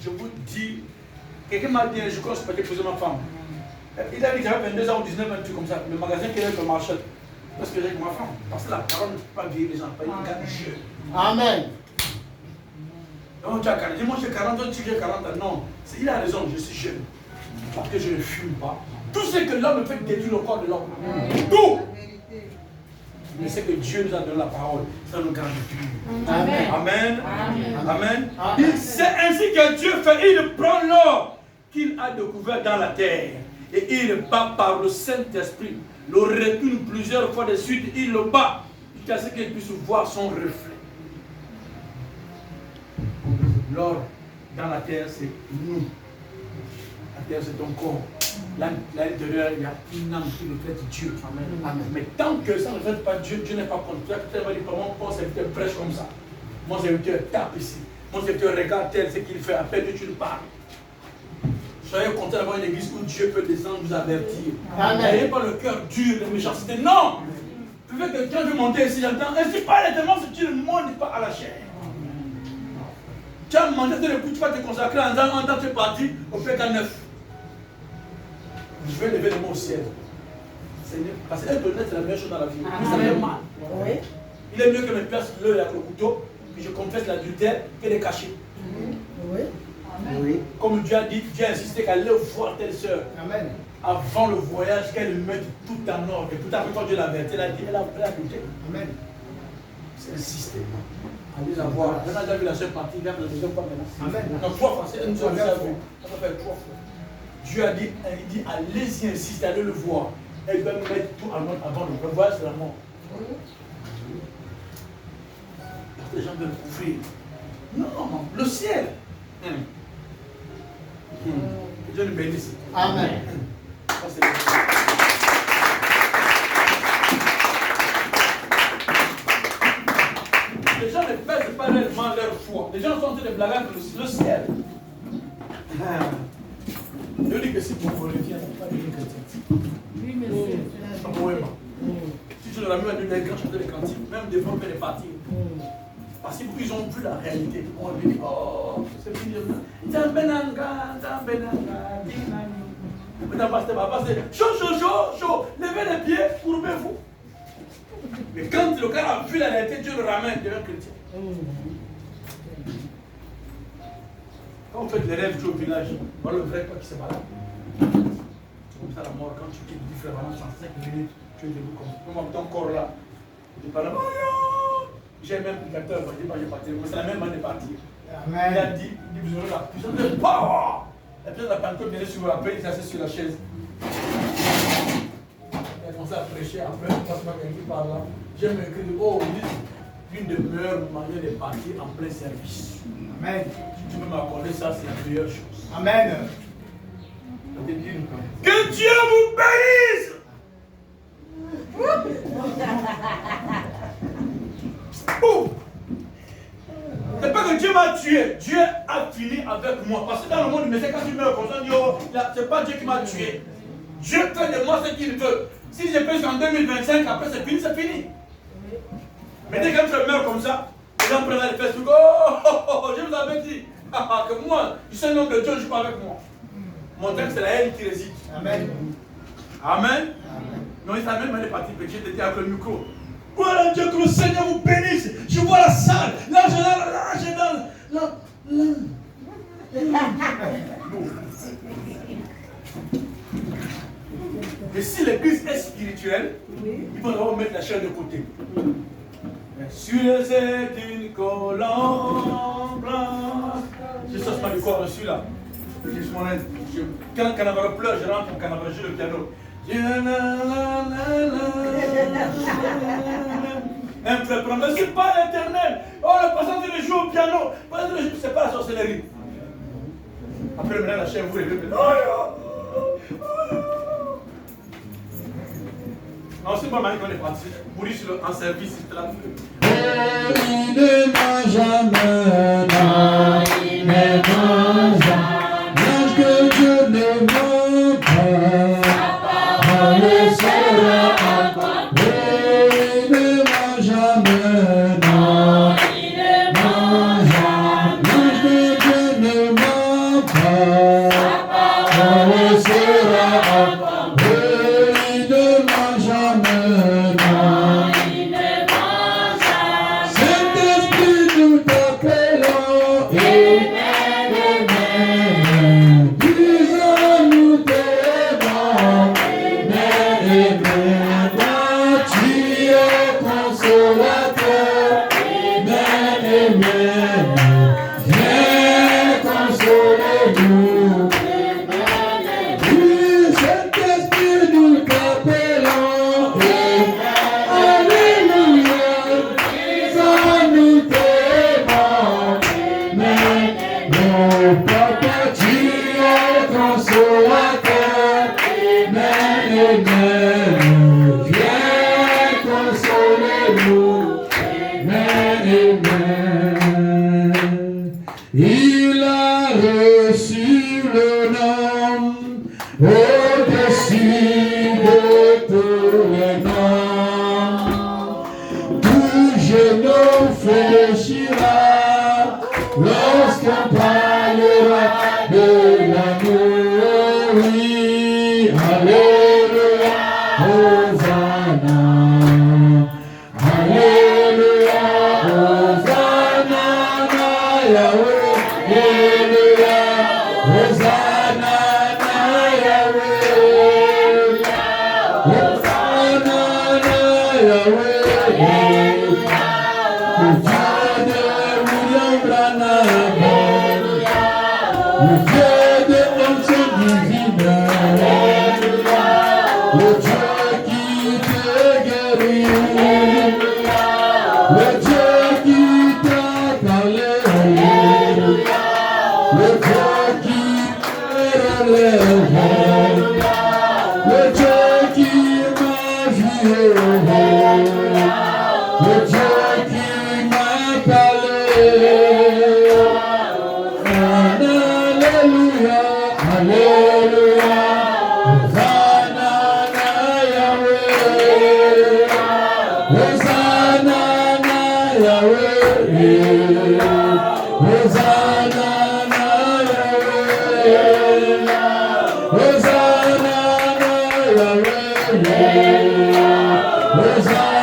Je vous dis, quelqu'un m'a dit, je commence par épouser ma femme. Il a dit qu'il avait 22 ans ou 19 ans, un truc comme ça. Le magasin qu'il avait marché. Parce que j'ai avec ma femme. Parce que la parole ne peut pas vieillir les gens. Pas une garde Dieu. Amen. Donc tu as 40 ans. Moi j'ai 40 ans, tu j'ai 40 ans. Non. Il a raison, je suis jeune. Parce que je ne fume pas. Tout ce que l'homme fait détruire le corps de l'homme. Tout. Mais c'est que Dieu nous a donné la parole. Ça nous garde pur. Amen. Amen. Amen. Amen. C'est ainsi que Dieu fait. Il prend l'or qu'il a découvert dans la terre. Et il bat par le Saint-Esprit. Le retourne plusieurs fois de suite. Il le bat. Jusqu'à ce qu'il puisse voir son reflet. L'or dans la terre, c'est nous. La terre, c'est ton corps. Là, à l'intérieur, il y a une âme qui reflète Dieu. Amen. Amen. Mais tant que ça ne reflète pas Dieu, Dieu n'est pas content. Tu vas dire comment mon serviteur prêche comme ça. Mon serviteur tape ici. Mon serviteur regarde tel ce qu'il fait. Après, tu le parles. Soyez content d'avoir une église où Dieu peut descendre nous avertir. N'ayez pas le cœur dur de méchanceté. Non! Tu veux que quelqu'un veut monter ici, j'entends. Ainsi pas les démons, si tu ne montes pas à la chair. Tu as demandé de l'écoute, tu vas te consacrer en temps, tu es parti au PK9. Je vais lever les mains au ciel. Parce que être honnête, c'est la meilleure chose dans la vie. Oui, ça fait mal. Oui. Il est mieux que me place l'œil avec le couteau, que je confesse l'adultère, que de cacher. Oui. Oui. Comme Dieu a dit, Dieu a insisté qu'elle allait voir telle sœur. Amen. Avant le voyage, qu'elle mette tout en ordre. Et tout à fait, quand Dieu l'a averti, elle a dit, elle a douté. Amen. C'est insisté. Allez la voir. Maintenant, elle a vu la seule partie, elle a la deuxième fois maintenant. Amen. Non, 3 fois, c'est une seule fois. Ça va faire 3 fois. Dieu a dit, il dit, allez-y, insiste, allez le voir. Elle doit mettre tout en ordre avant le voyage, c'est la mort. Parce que les gens veulent couvrir. Non, le ciel. Que Dieu nous bénisse. Amen. Ça, c'est le ciel. Les gens ne pèsent pas réellement leur foi. Les gens sont en train de blaguer avec le ciel. Je dis que si vous voulez bien, vous ne pas devenir chrétien. Oui, monsieur. Pas moi. Si je leur amène des grands chanteurs de cantiques, même des fois, on fait des parties. Parce qu'ils ont vu la réalité. On lui dit, oh, c'est fini. Tambenanga, tambenanga, dinani. Maintenant, pasteur, chaud. Levez les pieds, courbez-vous. Mais quand le gars a vu la réalité, Dieu le ramène devant chrétien. Quand vous faites les rêves au village, voilà le vrai quoi qui se balade. C'est comme ça la mort, quand tu quittes différemment 35 minutes, tu es debout comme ton corps là. Tu parles, j'ai même prédicateur, je dis pas j'ai parti, mais c'est la même année de partir. Il a dit, vous aurez la puissance de power. La puissance de la Pentecôte vient sur vous, après il s'est assis sur la chaise. il a commencé à prêcher, après, je passe par quelqu'un par là. J'ai écrit, oh, l'une des meilleures manières de partir en plein service. Amen. Si tu peux m'accorder ça, c'est la meilleure chose. Amen. Que Dieu vous bénisse. C'est pas que Dieu m'a tué, Dieu a fini avec moi. Parce que dans le monde du message, quand tu meurs comme ça, on dit, oh, c'est pas Dieu qui m'a tué. Dieu fait de moi ce qu'il veut. Si je peux jusqu'en 2025, après c'est fini, c'est fini. Mais dès que je meurs comme ça, les gens prennent les fesses, je vous avais dit que moi, je suis un homme de Dieu, je ne suis pas avec moi. Mon texte, c'est la haine qui réside. Amen. Amen. Non, il s'amène, mais il est parti, petit, il était avec le micro. Voilà Dieu, que le Seigneur vous bénisse. Je vois la salle. Là, j'ai dans. Et si l'église est spirituelle, il faut d'abord mettre la chair de côté. Sur c'est une colombe blanche. Je sors pas du corps dessus là. Quand le canavaro pleure, je rentre au canavaro, je joue le piano. Un frère, mais c'est pas l'éternel. Oh, le passant de jouer au piano. C'est pas la sorcellerie. Après, maintenant, la chair vous est. Non, c'est pas mal qu'on est parti. Mourir en service, c'est la Il ne m'a jamais, il ne m'a jamais, que Dieu ne m'a pas, parole sera accordée. Il ne m'a jamais, il ne m'a jamais, que Dieu ne m'a pas, parole sera accordée. Il ne m'a jamais, il ne m'a jamais. Saint-Esprit, nous t'appelons, Amen, Amen. Disons-nous tes noms, Amen, Amen. Tu es consolateur, Amen, Amen. Viens consoler-nous, Amen, Amen. Saint-Esprit, nous t'appelons, Alléluia. Disons-nous tes noms, Amen. Mon papa, tu es consolateur, Amen, Amen. Viens consoler-nous, Amen, Amen. Il a reçu le nom au-dessus de tous les noms. Tout genou fléchira lorsqu'on parlera de l'amour. Oui, alléluia, Hosanna. Alléluia, Hosanna, Yahweh. Alléluia, Hosanna, Yahweh. Hosanna, Yahweh. Le Dieu de William Branham, le Dieu de l'onction divine, le Dieu qui te guérit, le Dieu qui t'a parlé, le Dieu qui te relève, le Dieu qui m'a vu, le Dieu qui m'a parlé. Alléluia, Alléluia, Hosanna, Yahweh. Hosanna, Yahweh. Hosanna, Yahweh. Hosanna, Yahweh. Hosanna.